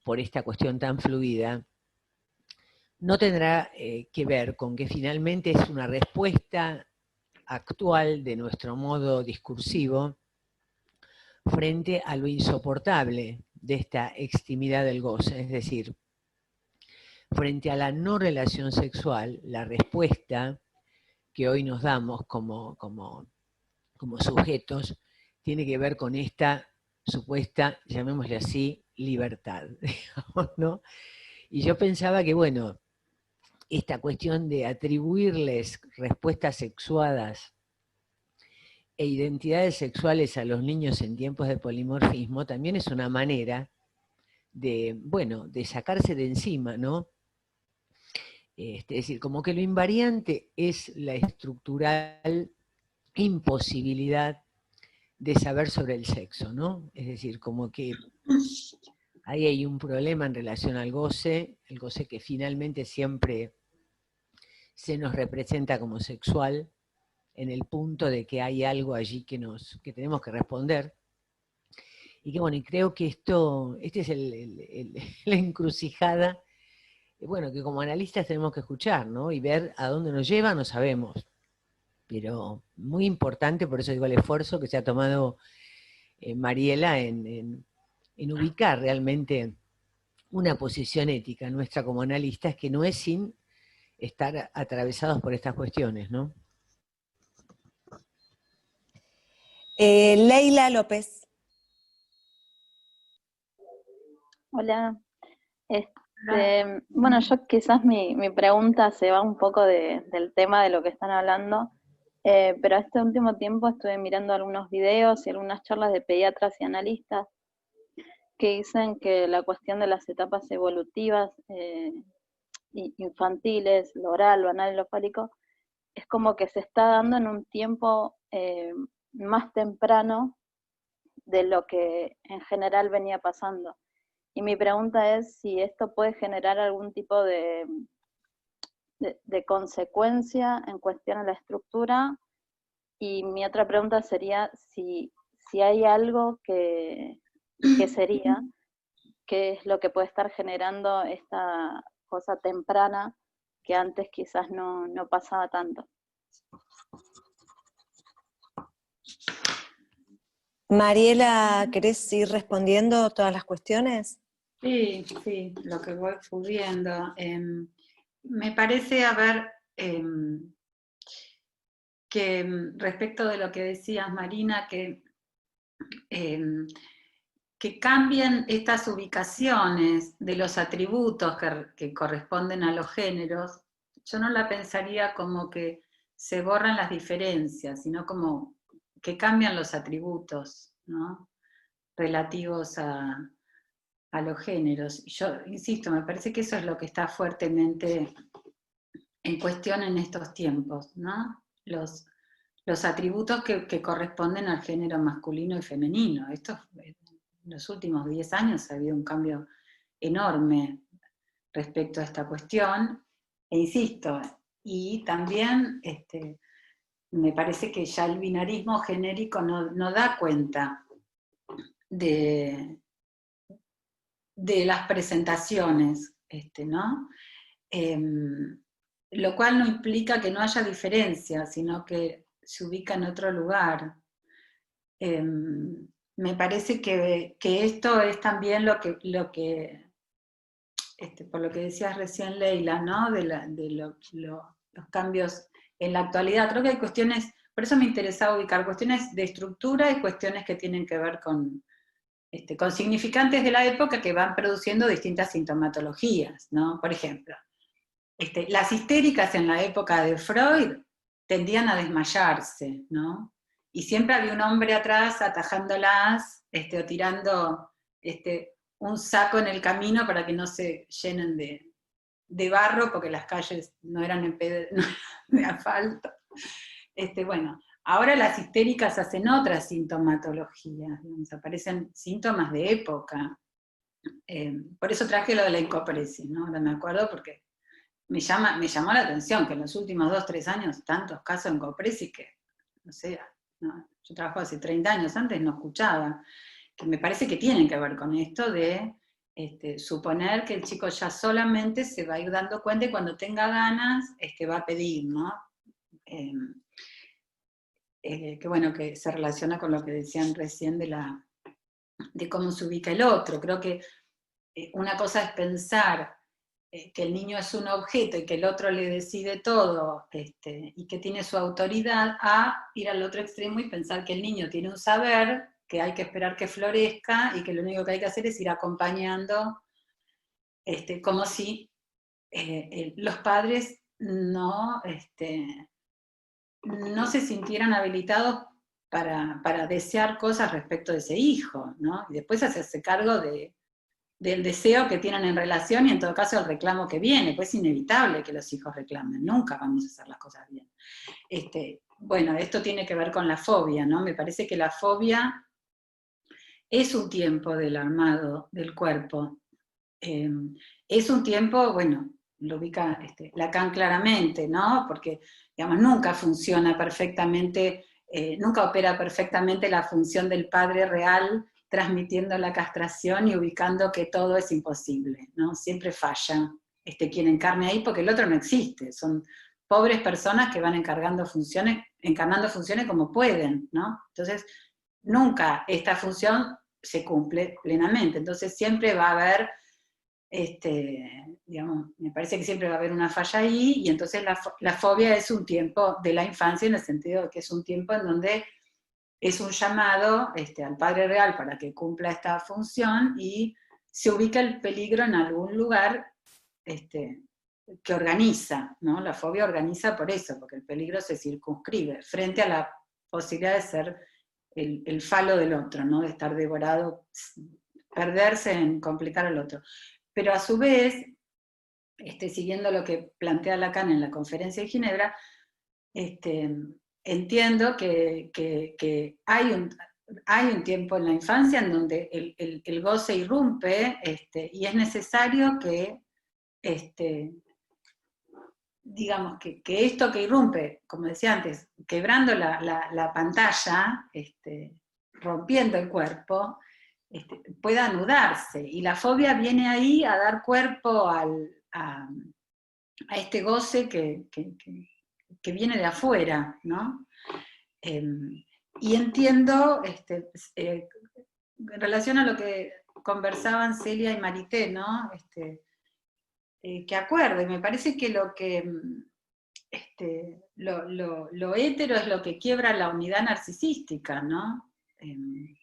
por esta cuestión tan fluida, no tendrá que ver con que finalmente es una respuesta actual de nuestro modo discursivo frente a lo insoportable de esta extimidad del goce, es decir, frente a la no relación sexual, la respuesta que hoy nos damos como sujetos tiene que ver con esta supuesta, llamémosle así, libertad, digamos, ¿no? Y yo pensaba que, bueno, esta cuestión de atribuirles respuestas sexuadas e identidades sexuales a los niños en tiempos de polimorfismo también es una manera de, bueno, de sacarse de encima, ¿no? Es decir, como que lo invariante es la estructural imposibilidad de saber sobre el sexo, ¿no? Es decir, como que ahí hay un problema en relación al goce, el goce que finalmente siempre se nos representa como sexual, en el punto de que hay algo allí que tenemos que responder. Y que bueno, y creo que este es la encrucijada, bueno, que como analistas tenemos que escuchar, ¿no? Y ver a dónde nos lleva, no sabemos. Pero muy importante, por eso digo el esfuerzo que se ha tomado Mariela en ubicar realmente una posición ética nuestra como analistas, que no es sin estar atravesados por estas cuestiones, ¿no? Leila López. Hola. Bueno, yo quizás mi pregunta se va un poco del tema de lo que están hablando, pero este último tiempo estuve mirando algunos videos y algunas charlas de pediatras y analistas que dicen que la cuestión de las etapas evolutivas infantiles, lo oral, lo anal y lo fálico, es como que se está dando en un tiempo más temprano de lo que en general venía pasando. Y mi pregunta es si esto puede generar algún tipo de consecuencia en cuestión a la estructura, Y mi otra pregunta sería si hay algo que sería, qué es lo que puede estar generando esta cosa temprana que antes quizás no pasaba tanto. Mariela, ¿querés ir respondiendo todas las cuestiones? Sí, lo que voy pudiendo. Me parece, a ver, que respecto de lo que decías, Marina, que cambien estas ubicaciones de los atributos que corresponden a los géneros, yo no la pensaría como que se borran las diferencias, sino como que cambian los atributos, ¿no?, relativos a los géneros. Yo insisto, me parece que eso es lo que está fuertemente en cuestión en estos tiempos, ¿no? Los atributos que corresponden al género masculino y femenino. Esto, en los últimos 10 años ha habido un cambio enorme respecto a esta cuestión, e insisto, y también me parece que ya el binarismo genérico no da cuenta de las presentaciones, ¿no? Lo cual no implica que no haya diferencia, sino que se ubica en otro lugar. Me parece que esto es también lo que por lo que decías recién, Leila, ¿no?, de los cambios en la actualidad. Creo que hay cuestiones, por eso me interesaba ubicar cuestiones de estructura y cuestiones que tienen que ver con significantes de la época que van produciendo distintas sintomatologías, ¿no? Por ejemplo, las histéricas en la época de Freud tendían a desmayarse, ¿no? Y siempre había un hombre atrás atajándolas, o tirando un saco en el camino para que no se llenen de barro, porque las calles no eran de asfalto. Bueno, ahora las histéricas hacen otras sintomatologías, digamos, aparecen síntomas de época. Por eso traje lo de la encopresis, ¿no? Ahora me acuerdo porque me llamó la atención que en los últimos 2 o 3 años tantos casos de encopresis que, no sé, no, yo trabajo hace 30 años, antes no escuchaba, que me parece que tienen que ver con esto de suponer que el chico ya solamente se va a ir dando cuenta y cuando tenga ganas va a pedir, ¿no? Que bueno, que se relaciona con lo que decían recién de cómo se ubica el otro. Creo que una cosa es pensar que el niño es un objeto y que el otro le decide todo, y que tiene su autoridad, a ir al otro extremo y pensar que el niño tiene un saber, que hay que esperar que florezca, y que lo único que hay que hacer es ir acompañando, como si los padres no se sintieran habilitados para desear cosas respecto de ese hijo, ¿no? Y después hacerse cargo del deseo que tienen en relación y en todo caso el reclamo que viene, pues es inevitable que los hijos reclamen, nunca vamos a hacer las cosas bien. Bueno, esto tiene que ver con la fobia, ¿no? Me parece que la fobia es un tiempo del armado del cuerpo, es un tiempo, bueno, lo ubica Lacan claramente, ¿no? Porque, digamos, nunca funciona perfectamente, nunca opera perfectamente la función del padre real, transmitiendo la castración y ubicando que todo es imposible, ¿no? Siempre falla quien encarne ahí, porque el otro no existe, son pobres personas que van encarnando funciones como pueden, ¿no? Entonces, nunca esta función se cumple plenamente, entonces siempre va a haber, digamos, me parece que siempre va a haber una falla ahí, y entonces la fobia es un tiempo de la infancia, en el sentido de que es un tiempo en donde es un llamado al Padre Real para que cumpla esta función, y se ubica el peligro en algún lugar que organiza, ¿no? La fobia organiza por eso, porque el peligro se circunscribe frente a la posibilidad de ser el falo del otro, ¿no? De estar devorado, perderse en complicar al otro. Pero a su vez, siguiendo lo que plantea Lacan en la Conferencia de Ginebra, entiendo que hay un tiempo en la infancia en donde el goce irrumpe, y es necesario que digamos, que esto que irrumpe, como decía antes, quebrando la pantalla, rompiendo el cuerpo, pueda anudarse. Y la fobia viene ahí a dar cuerpo a este goce que viene de afuera, ¿no? Y entiendo, en relación a lo que conversaban Celia y Marité, ¿no? Que acuerdo, y me parece que lo hétero es lo que quiebra la unidad narcisística, ¿no? En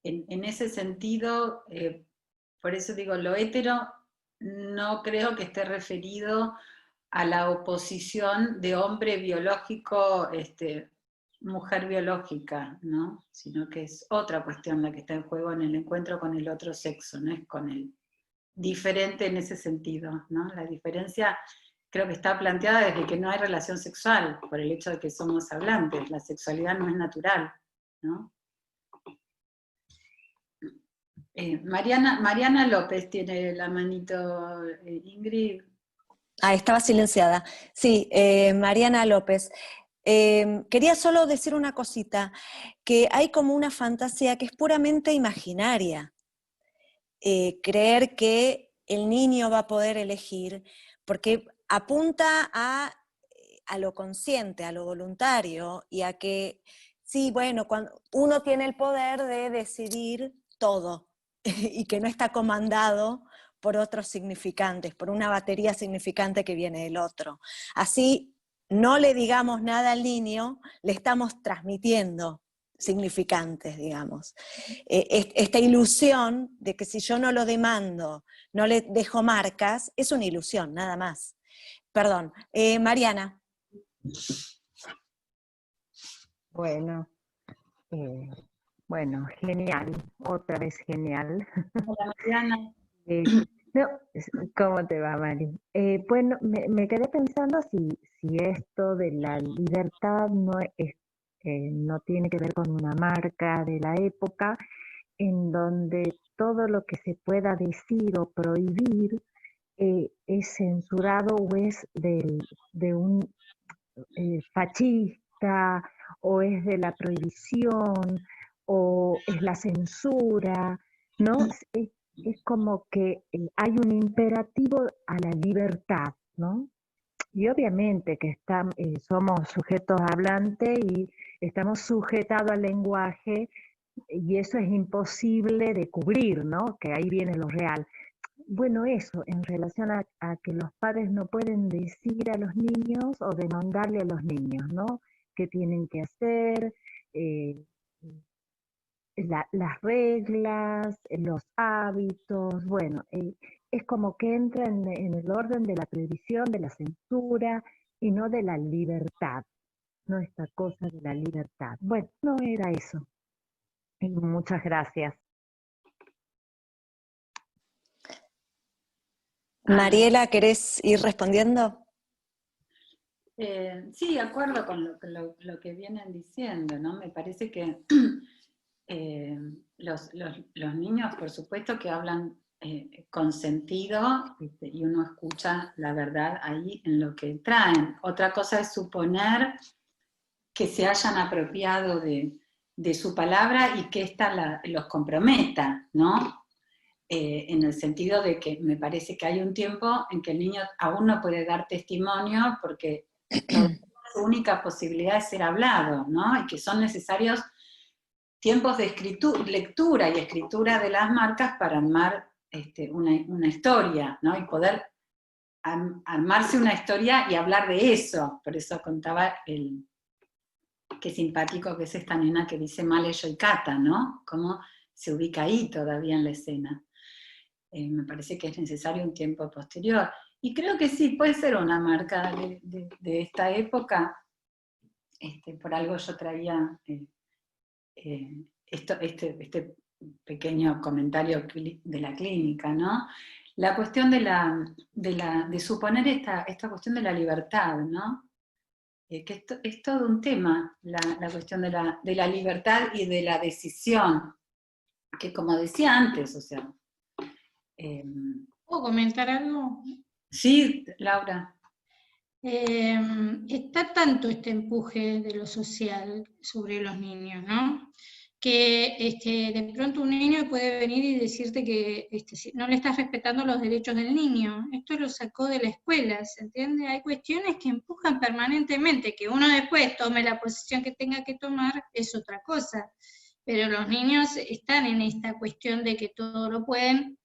ese sentido, por eso digo, lo hétero no creo que esté referido a la oposición de hombre biológico, mujer biológica, ¿no? Sino que es otra cuestión la que está en juego en el encuentro con el otro sexo, no es con el diferente en ese sentido, ¿no? La diferencia creo que está planteada desde que no hay relación sexual, por el hecho de que somos hablantes, la sexualidad no es natural, ¿no? Mariana López tiene la manito, Ingrid. Ah, estaba silenciada. Sí, Mariana López. Quería solo decir una cosita, que hay como una fantasía que es puramente imaginaria. Creer que el niño va a poder elegir, porque apunta a lo consciente, a lo voluntario, y a que, sí, bueno, cuando uno tiene el poder de decidir todo, y que no está comandado por otros significantes, por una batería significante que viene del otro. Así, no le digamos nada al niño, le estamos transmitiendo significantes, digamos. Esta ilusión de que si yo no lo demando, no le dejo marcas, es una ilusión, nada más. Perdón. Mariana. Bueno, genial, otra vez genial. Hola, Mariana. No, ¿cómo te va, Mari? Bueno, me quedé pensando si esto de la libertad no tiene que ver con una marca de la época en donde todo lo que se pueda decir o prohibir es censurado o es de un fascista, o es de la prohibición, o es la censura, ¿no? Es como que hay un imperativo a la libertad, ¿no? Y obviamente que somos sujetos hablantes y estamos sujetados al lenguaje, y eso es imposible de cubrir, ¿no? Que ahí viene lo real. Bueno, eso, en relación a que los padres no pueden decir a los niños o demandarle a los niños, ¿no? ¿Qué tienen que hacer? Las reglas, los hábitos, bueno, es como que entra en el orden de la prohibición, de la censura y no de la libertad, no esta cosa de la libertad. Bueno, no era eso. Y muchas gracias. Mariela, ¿querés ir respondiendo? Sí, de acuerdo con lo que vienen diciendo, ¿no? Me parece que los niños, por supuesto, que hablan con sentido, y uno escucha la verdad ahí en lo que traen. Otra cosa es suponer que se hayan apropiado de su palabra y que ésta los comprometa, ¿no? En el sentido de que me parece que hay un tiempo en que el niño aún no puede dar testimonio porque su única posibilidad es ser hablado, ¿no? Y que son necesarios tiempos de lectura y escritura de las marcas para armar una historia, ¿no? Y poder armarse una historia y hablar de eso. Por eso contaba qué simpático que es esta nena que dice Male, yo y Cata, ¿no? Cómo se ubica ahí todavía en la escena. Me parece que es necesario un tiempo posterior. Y creo que sí, puede ser una marca de esta época. Por algo yo traía este pequeño comentario de la clínica, ¿no? La cuestión de suponer esta cuestión de la libertad, ¿no? Que es todo un tema, la cuestión de la libertad y de la decisión, que como decía antes, o sea... ¿Puedo comentar algo? Sí, Laura. está tanto este empuje de lo social sobre los niños, ¿no? Que de pronto un niño puede venir y decirte que no le estás respetando los derechos del niño. Esto lo sacó de la escuela, ¿se entiende? Hay cuestiones que empujan permanentemente, que uno después tome la posición que tenga que tomar, es otra cosa. Pero los niños están en esta cuestión de que todo lo pueden,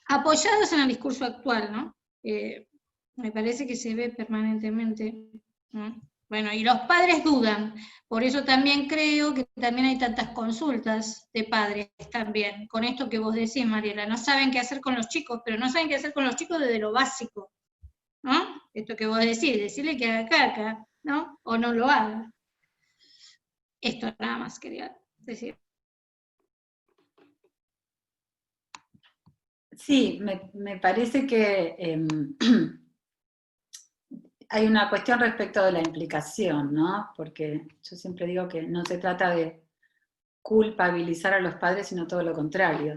apoyados en el discurso actual, ¿no? Me parece que se ve permanentemente, ¿no? Bueno, y los padres dudan, por eso también creo que también hay tantas consultas de padres también, con esto que vos decís, Mariela, no saben qué hacer con los chicos, pero no saben qué hacer con los chicos desde lo básico, ¿no? Esto que vos decís, decirle que haga caca, ¿no? O no lo haga. Esto nada más quería decir. Sí, me parece que hay una cuestión respecto de la implicación, ¿no? Porque yo siempre digo que no se trata de culpabilizar a los padres, sino todo lo contrario,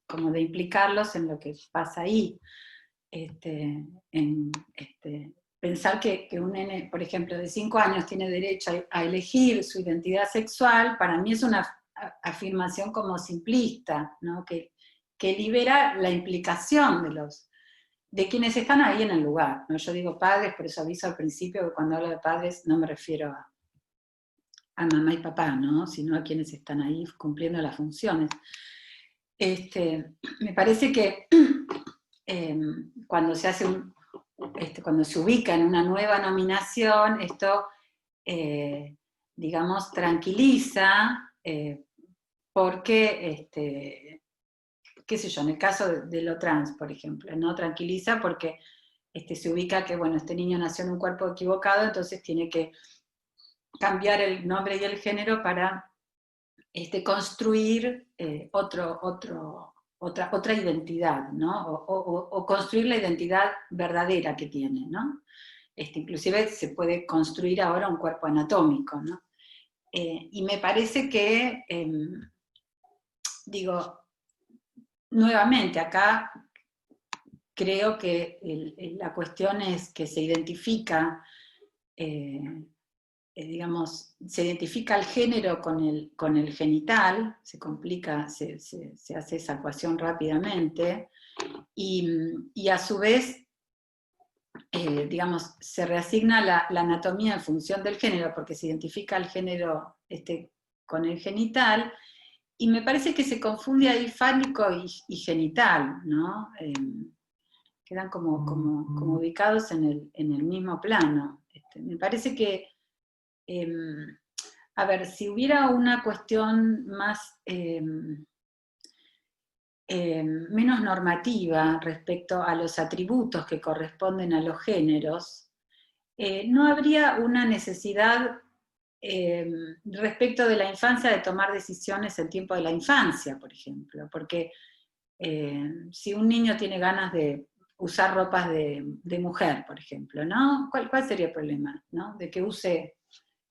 como de implicarlos en lo que pasa ahí. Pensar que un nene, por ejemplo, de 5 años tiene derecho a elegir su identidad sexual, para mí es una afirmación como simplista, ¿no? Que libera la implicación de quienes están ahí en el lugar, ¿no? Yo digo padres, por eso aviso al principio que cuando hablo de padres no me refiero a mamá y papá, ¿no? Sino a quienes están ahí cumpliendo las funciones. Me parece que cuando se hace cuando se ubica en una nueva nominación, esto, digamos, tranquiliza, porque, qué sé yo, en el caso de lo trans, por ejemplo, no tranquiliza porque se ubica que, bueno, este niño nació en un cuerpo equivocado, entonces tiene que cambiar el nombre y el género para construir otra identidad, ¿no? O construir la identidad verdadera que tiene, ¿no? Inclusive se puede construir ahora un cuerpo anatómico, ¿no? Y me parece que, digo, nuevamente, acá creo que la cuestión es que se identifica, digamos, se identifica el género con el genital, se complica, se hace esa ecuación rápidamente, y a su vez, digamos, se reasigna la anatomía en función del género, porque se identifica el género con el genital, y me parece que se confunde ahí fálico y genital, ¿no? Quedan como ubicados en el mismo plano. Me parece que, a ver, si hubiera una cuestión más, menos normativa respecto a los atributos que corresponden a los géneros, no habría una necesidad respecto de la infancia de tomar decisiones en tiempo de la infancia, por ejemplo, porque si un niño tiene ganas de usar ropas de mujer, por ejemplo, ¿no? ¿Cuál sería el problema, ¿no? De que use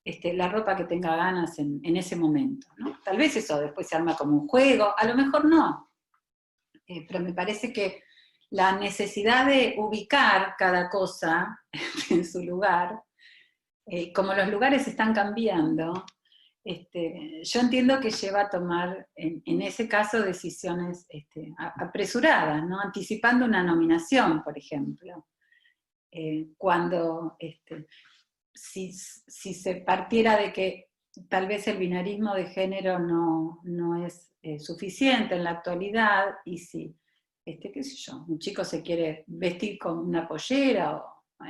la ropa que tenga ganas en ese momento, ¿no? Tal vez eso después se arma como un juego, a lo mejor no, pero me parece que la necesidad de ubicar cada cosa en su lugar, como los lugares están cambiando, yo entiendo que lleva a tomar, en ese caso, decisiones apresuradas, ¿no? Anticipando una nominación, por ejemplo. Cuando, si se partiera de que tal vez el binarismo de género no es suficiente en la actualidad, y si, qué sé yo, un chico se quiere vestir con una pollera,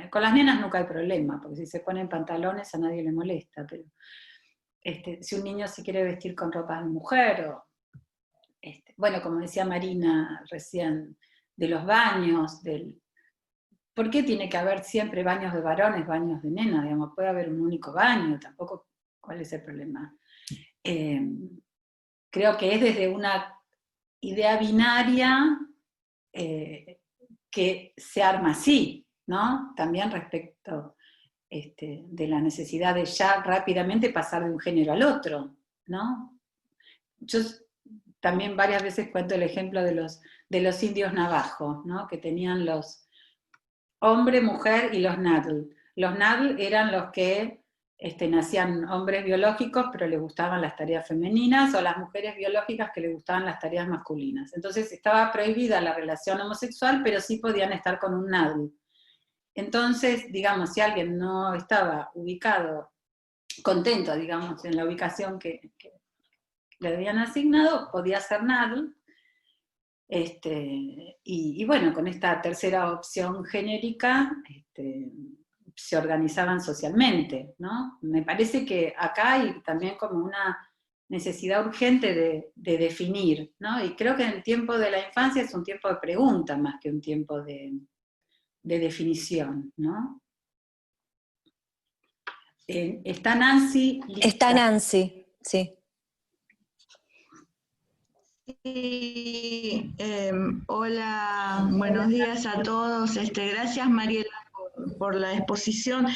con las nenas nunca hay problema, porque si se ponen pantalones a nadie le molesta, pero si un niño se quiere vestir con ropas de mujer, bueno, como decía Marina recién, de los baños, ¿por qué tiene que haber siempre baños de varones, baños de nenas? Digamos, puede haber un único baño, tampoco, ¿cuál es el problema? Creo que es desde una idea binaria que se arma así, ¿no? También respecto de la necesidad de ya rápidamente pasar de un género al otro, ¿no? Yo también varias veces cuento el ejemplo de los indios navajos, ¿no? Que tenían hombre, mujer y los Nadl. Los Nadl eran los que nacían hombres biológicos, pero les gustaban las tareas femeninas, o las mujeres biológicas que les gustaban las tareas masculinas. Entonces estaba prohibida la relación homosexual, pero sí podían estar con un Nadl. Entonces, digamos, si alguien no estaba ubicado, contento, digamos, en la ubicación que le habían asignado, podía ser Nadl. Y bueno, con esta tercera opción genérica, se organizaban socialmente, ¿no? Me parece que acá hay también como una necesidad urgente de definir, ¿no? Y creo que en el tiempo de la infancia es un tiempo de pregunta más que un tiempo de definición, ¿no? ¿Está Nancy lista? Está Nancy, sí. Sí, hola, buenos días a todos. Gracias, Mariela, por la exposición.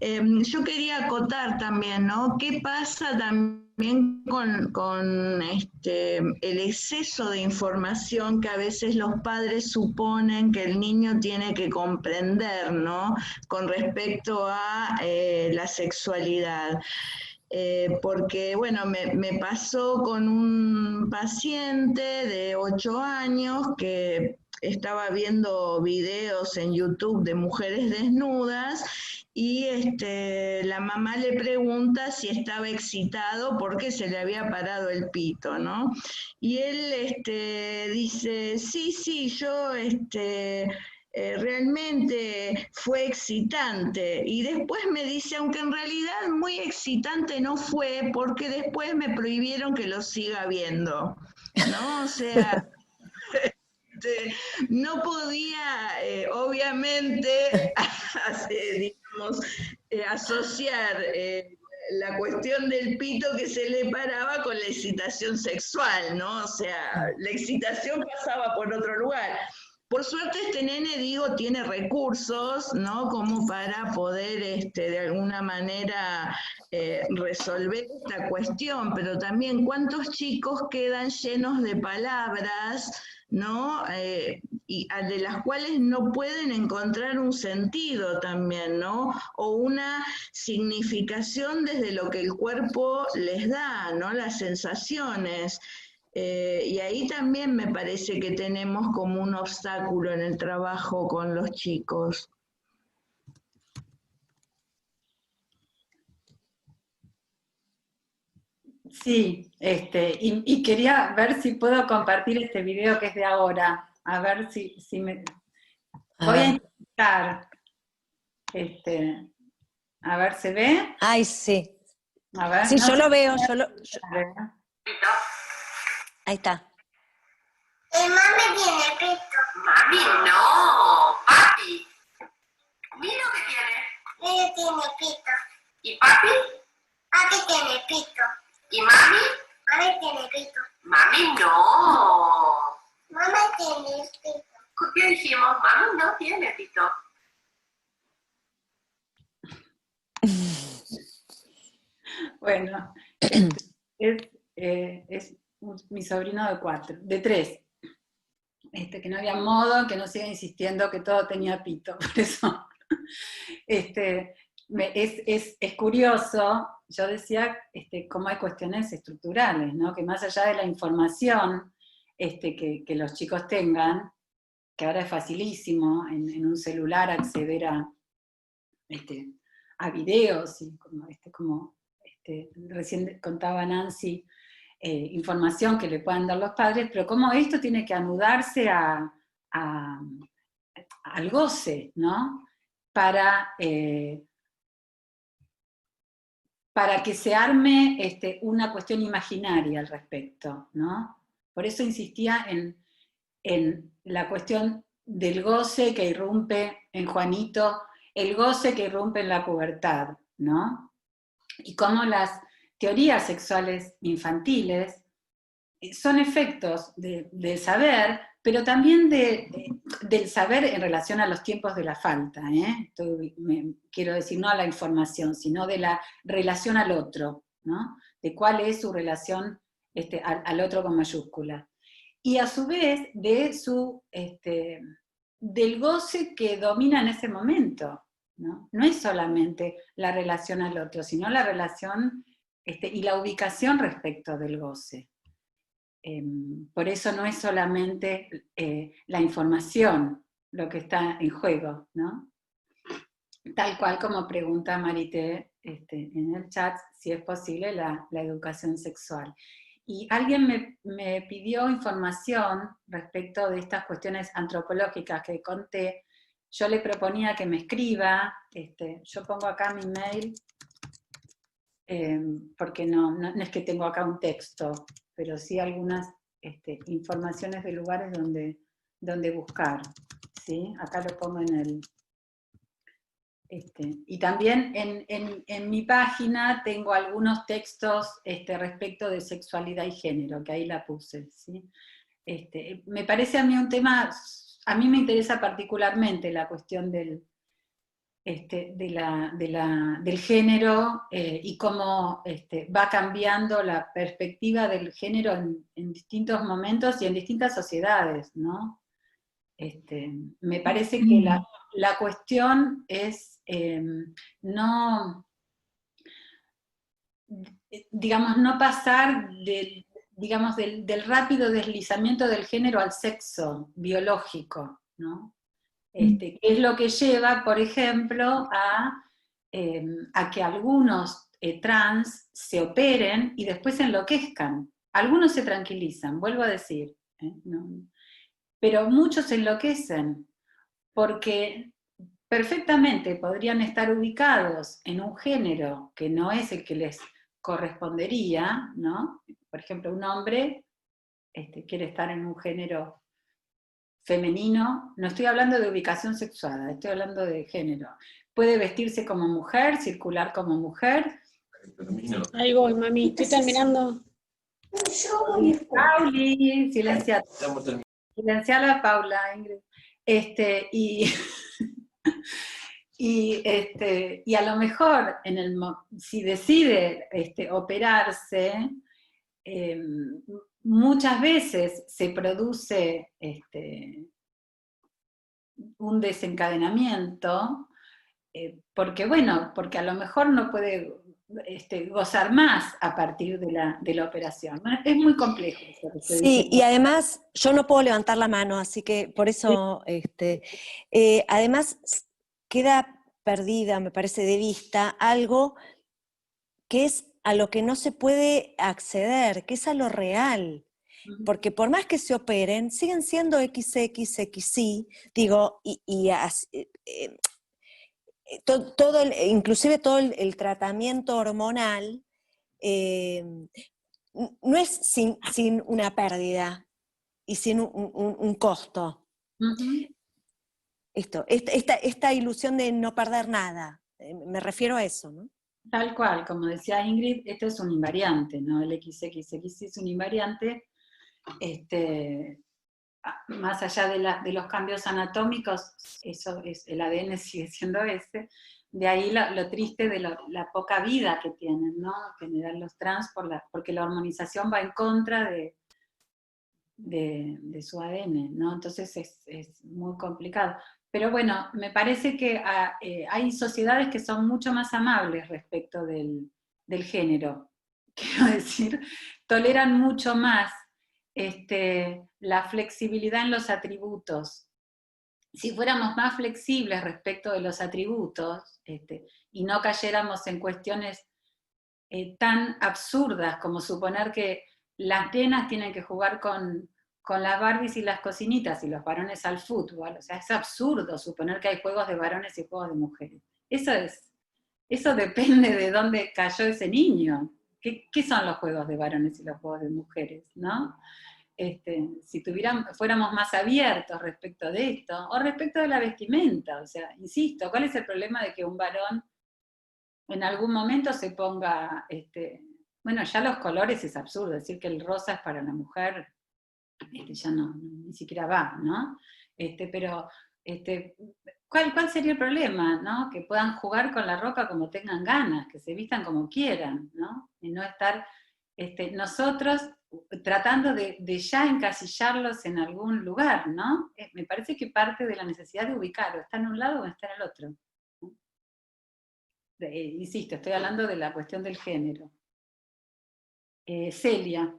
Yo quería acotar también, ¿no? ¿Qué pasa también con el exceso de información que a veces los padres suponen que el niño tiene que comprender, ¿no? Con respecto a la sexualidad. Porque, bueno, me pasó con un paciente de 8 años que estaba viendo videos en YouTube de mujeres desnudas y la mamá le pregunta si estaba excitado porque se le había parado el pito, ¿no? Y él dice, sí, yo realmente fue excitante, y después me dice, aunque en realidad muy excitante no fue, porque después me prohibieron que lo siga viendo, ¿no? O sea, no podía, obviamente, digamos, asociar la cuestión del pito que se le paraba con la excitación sexual, ¿no? O sea, la excitación pasaba por otro lugar. Por suerte este nene, digo, tiene recursos, ¿no? Como para poder, de alguna manera, resolver esta cuestión, pero también cuántos chicos quedan llenos de palabras, ¿no? Y de las cuales no pueden encontrar un sentido también, ¿no? O una significación desde lo que el cuerpo les da, ¿no? Las sensaciones. Y ahí también me parece que tenemos como un obstáculo en el trabajo con los chicos. Sí, y quería ver si puedo compartir este video que es de ahora. A ver si me... Voy a intentar. A ver, ¿se ve? Ay, sí. A ver, sí, no yo sé lo veo, si- Ahí está. Mami tiene pito. Mami, no. Papi. Mira lo que tiene. Ella tiene pito. ¿Y papi? Papi tiene pito. ¿Y mami? Mami tiene pito. Mami, no. Mami tiene pito. ¿Qué dijimos? Mami no tiene pito. Bueno, es mi sobrino de 3. Que no había modo, que no siga insistiendo que todo tenía pito, por eso. Es curioso, yo decía cómo hay cuestiones estructurales, ¿no? Que más allá de la información que los chicos tengan, que ahora es facilísimo en un celular acceder a videos, y como recién contaba Nancy, información que le puedan dar los padres, pero cómo esto tiene que anudarse al goce, ¿no? Para que se arme una cuestión imaginaria al respecto, ¿no? Por eso insistía en la cuestión del goce que irrumpe en Juanito, el goce que irrumpe en la pubertad, ¿no? Y cómo las teorías sexuales infantiles son efectos del saber, pero también del saber en relación a los tiempos de la falta, quiero decir, no a la información, sino de la relación al otro, ¿no? De cuál es su relación al otro con mayúscula. Y a su vez de su del goce que domina en ese momento, ¿no? No es solamente la relación al otro, sino la relación y la ubicación respecto del goce. Por eso no es solamente la información lo que está en juego, ¿no? Tal cual como pregunta Marité en el chat, si es posible la educación sexual. Y alguien me pidió información respecto de estas cuestiones antropológicas que conté. Yo le proponía que me escriba, yo pongo acá mi mail, porque no es que tengo acá un texto, pero sí algunas informaciones de lugares donde buscar, ¿sí? Acá lo pongo en el... y también en mi página tengo algunos textos respecto de sexualidad y género, que ahí la puse, ¿sí? Me parece a mí un tema, a mí me interesa particularmente la cuestión del género y cómo va cambiando la perspectiva del género en distintos momentos y en distintas sociedades, ¿no? Me parece que la cuestión es no pasar del rápido deslizamiento del género al sexo biológico, ¿no? Que es lo que lleva, por ejemplo, a que algunos trans se operen y después se enloquezcan. Algunos se tranquilizan, vuelvo a decir, ¿no? Pero muchos se enloquecen, porque perfectamente podrían estar ubicados en un género que no es el que les correspondería, ¿no? Por ejemplo, un hombre quiere estar en un género femenino, no estoy hablando de ubicación sexual, estoy hablando de género. Puede vestirse como mujer, circular como mujer. Ahí voy, mami, estoy terminando. Pauli, silenciala. Silenciala, Paula, Ingrid. Y a lo mejor, si decide operarse, muchas veces se produce un desencadenamiento, porque a lo mejor no puede gozar más a partir de la operación. Es muy complejo. Sí, y además yo no puedo levantar la mano, así que por eso, además queda perdida, me parece, de vista algo que es a lo que no se puede acceder, que es a lo real. Porque por más que se operen, siguen siendo XXXY, digo, inclusive todo el tratamiento hormonal no es sin una pérdida y sin un costo. Esta ilusión de no perder nada, me refiero a eso, ¿no? Tal cual, como decía Ingrid, esto es un invariante, ¿no? El XXXY es un invariante, más allá de los cambios anatómicos, eso es, el ADN sigue siendo ese, de ahí lo triste de la poca vida que tienen, ¿no? En general los trans, porque la hormonización va en contra de su ADN, ¿no? Entonces es muy complicado. Pero bueno, me parece que hay sociedades que son mucho más amables respecto del género. Quiero decir, toleran mucho más la flexibilidad en los atributos. Si fuéramos más flexibles respecto de los atributos y no cayéramos en cuestiones tan absurdas como suponer que las nenas tienen que jugar con las Barbies y las cocinitas y los varones al fútbol, o sea, es absurdo suponer que hay juegos de varones y juegos de mujeres. Eso depende de dónde cayó ese niño. ¿Qué son los juegos de varones y los juegos de mujeres, no? Si fuéramos más abiertos respecto de esto, o respecto de la vestimenta, o sea, insisto, ¿cuál es el problema de que un varón en algún momento se ponga, bueno, ya los colores es absurdo, decir que el rosa es para la mujer, ya no, ni siquiera va, ¿no? Pero, ¿cuál sería el problema, no? Que puedan jugar con la ropa como tengan ganas, que se vistan como quieran, ¿no? Y no estar, nosotros tratando de ya encasillarlos en algún lugar, ¿no? Me parece que parte de la necesidad de ubicarlo, está en un lado o está en el otro. Insisto, estoy hablando de la cuestión del género. Celia.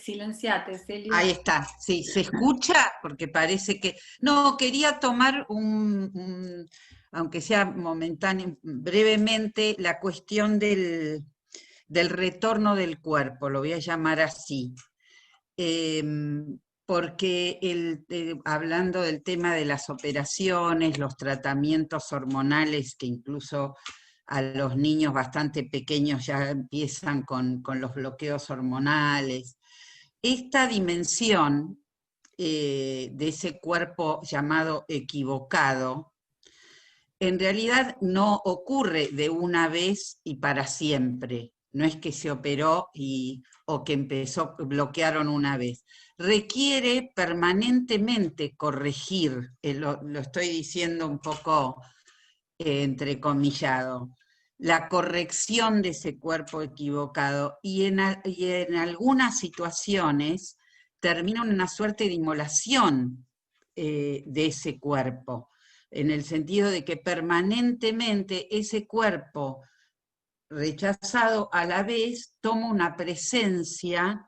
Silenciate, Celia. Ahí está, sí, ¿se escucha? Porque parece que... No, quería tomar aunque sea momentáneo, brevemente, la cuestión del retorno del cuerpo, lo voy a llamar así. Porque hablando del tema de las operaciones, los tratamientos hormonales, que incluso a los niños bastante pequeños ya empiezan con los bloqueos hormonales, esta dimensión de ese cuerpo llamado equivocado, en realidad no ocurre de una vez y para siempre. No es que se operó o que bloquearon una vez. Requiere permanentemente corregir, lo estoy diciendo un poco entrecomillado, la corrección de ese cuerpo equivocado, y en algunas situaciones termina en una suerte de inmolación de ese cuerpo, en el sentido de que permanentemente ese cuerpo rechazado a la vez toma una presencia,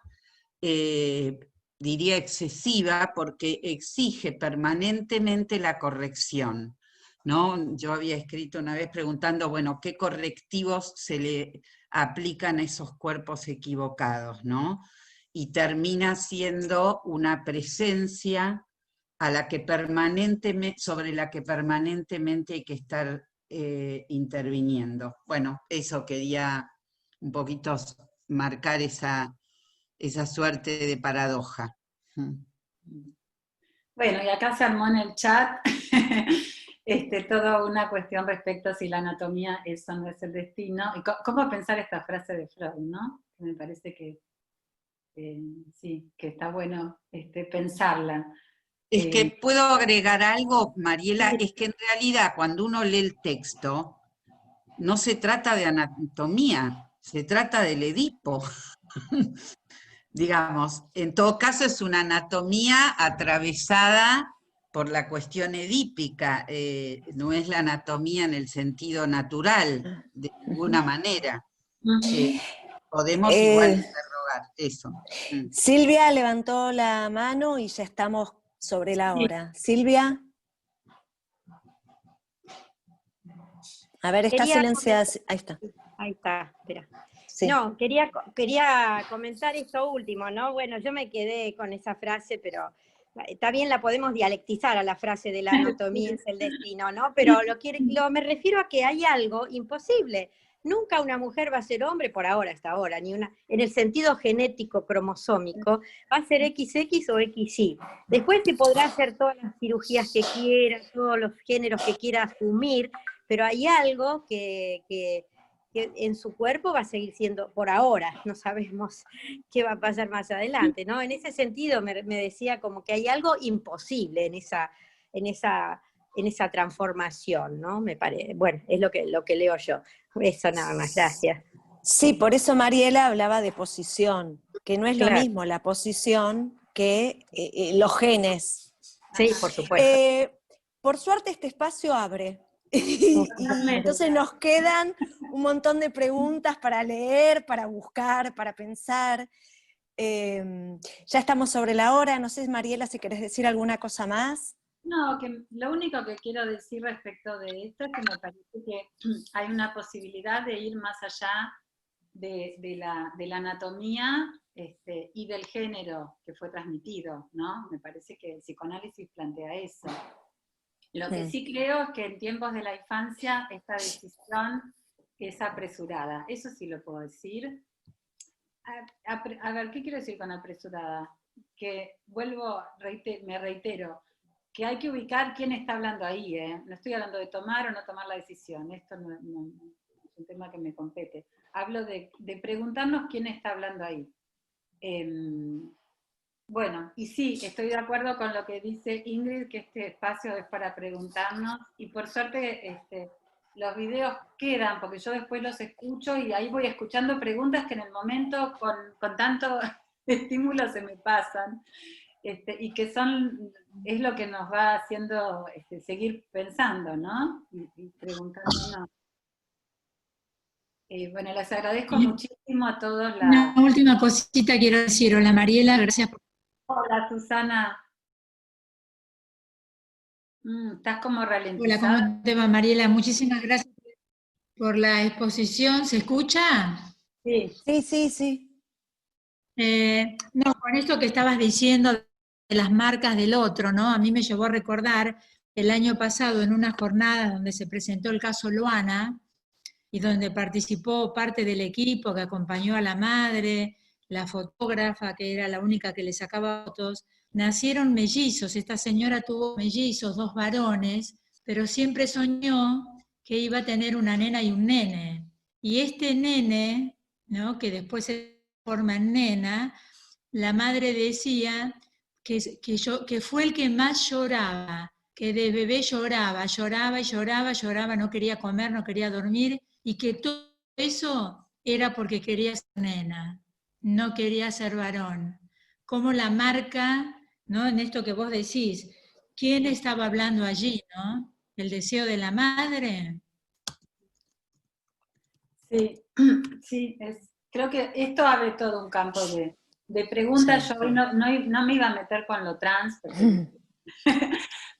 diría excesiva, porque exige permanentemente la corrección, ¿no? Yo había escrito una vez preguntando, bueno, ¿qué correctivos se le aplican a esos cuerpos equivocados, ¿no? Y termina siendo una presencia sobre la que permanentemente hay que estar interviniendo. Bueno, eso quería un poquito marcar esa suerte de paradoja. Bueno, y acá se armó en el chat toda una cuestión respecto a si la anatomía eso no es el destino, y cómo pensar esta frase de Freud, ¿no? Me parece que sí, que está bueno pensarla. Es que puedo agregar algo, Mariela, es que en realidad cuando uno lee el texto, no se trata de anatomía, se trata del Edipo. Digamos, en todo caso es una anatomía atravesada por la cuestión edípica, no es la anatomía en el sentido natural, de ninguna manera. Podemos igual interrogar eso. Silvia levantó la mano y ya estamos sobre la hora. Silvia. A ver, está silenciada. Ahí está. Ahí está, espera. Sí. No, quería comentar esto último, ¿no? Bueno, yo me quedé con esa frase, pero también la podemos dialectizar a la frase de la anatomía es el destino, ¿no? Pero me refiero a que hay algo imposible. Nunca una mujer va a ser hombre, por ahora, hasta ahora, en el sentido genético cromosómico, va a ser XX o XY. Después se podrá hacer todas las cirugías que quiera, todos los géneros que quiera asumir, pero hay algo que en su cuerpo va a seguir siendo, por ahora, no sabemos qué va a pasar más adelante, ¿no? En ese sentido me decía como que hay algo imposible en esa transformación, ¿no? Me parece, bueno, es lo que leo yo. Eso nada más, gracias. Sí, por eso Mariela hablaba de posición, que no es lo mismo la posición que los genes. Sí, por supuesto. Por suerte este espacio abre. Y entonces nos quedan un montón de preguntas para leer, para buscar, para pensar. Ya estamos sobre la hora, no sé, Mariela, si querés decir alguna cosa más. No, que lo único que quiero decir respecto de esto es que me parece que hay una posibilidad de ir más allá de la anatomía y del género que fue transmitido, ¿no? Me parece que el psicoanálisis plantea eso. Lo que sí creo es que en tiempos de la infancia esta decisión es apresurada, eso sí lo puedo decir. A ver, ¿qué quiero decir con apresurada? Que me reitero, que hay que ubicar quién está hablando ahí, ¿eh? No estoy hablando de tomar o no tomar la decisión, esto no es un tema que me compete. Hablo de preguntarnos quién está hablando ahí. Bueno, y sí, estoy de acuerdo con lo que dice Ingrid, que este espacio es para preguntarnos, y por suerte los videos quedan, porque yo después los escucho y ahí voy escuchando preguntas que en el momento con tanto estímulo se me pasan, y que es lo que nos va haciendo seguir pensando, ¿no? Y preguntándonos. Bueno, les agradezco muchísimo a todos. Una última cosita quiero decir. Hola Mariela, gracias por... Hola Susana. Estás como Hola, ralentizada. ¿cómo te va Mariela? Muchísimas gracias por la exposición. ¿Se escucha? Sí. Sí. No, con esto que estabas diciendo de las marcas del otro, ¿no? A mí me llevó a recordar el año pasado en una jornada donde se presentó el caso Luana y donde participó parte del equipo que acompañó a la madre, la fotógrafa que era la única que le sacaba fotos. Nacieron mellizos, esta señora tuvo mellizos, 2 varones, pero siempre soñó que iba a tener una nena y un nene. Y este nene, ¿no?, que después se forma en nena, la madre decía que fue el que más lloraba, que de bebé lloraba, no quería comer, no quería dormir, y que todo eso era porque quería ser nena, no quería ser varón. Como la marca, ¿no?, en esto que vos decís, ¿quién estaba hablando allí, no? ¿El deseo de la madre? Sí, sí, creo que esto abre todo un campo de preguntas. Sí. Yo hoy no me iba a meter con lo trans,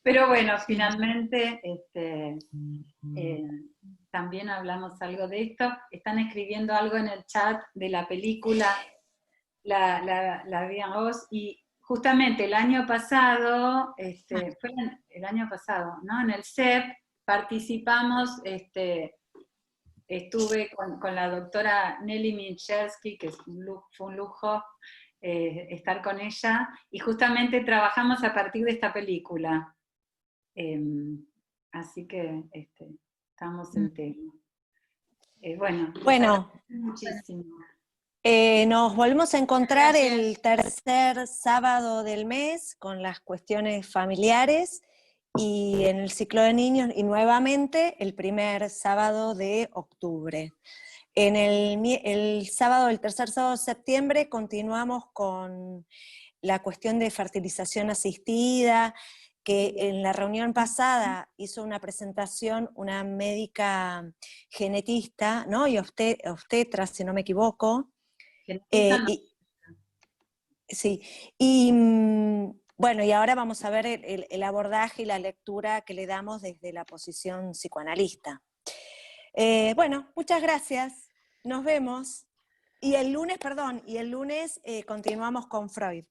pero bueno, finalmente también hablamos algo de esto. Están escribiendo algo en el chat de la película La Vie en Rose, y justamente el año pasado, fue el año pasado, ¿no? En el CEP participamos, estuve con la doctora Nelly Minchersky, que fue un lujo estar con ella, y justamente trabajamos a partir de esta película. Así que estamos en tema. Bueno, muchísimo. Nos volvemos a encontrar el tercer sábado del mes con las cuestiones familiares y en el ciclo de niños, y nuevamente el primer sábado de octubre. En el tercer sábado de septiembre continuamos con la cuestión de fertilización asistida, que en la reunión pasada hizo una presentación una médica genetista, ¿no?, y obstetra, si no me equivoco. Sí, y bueno, y ahora vamos a ver el abordaje y la lectura que le damos desde la posición psicoanalista. Bueno, muchas gracias, nos vemos. Y el lunes continuamos con Freud.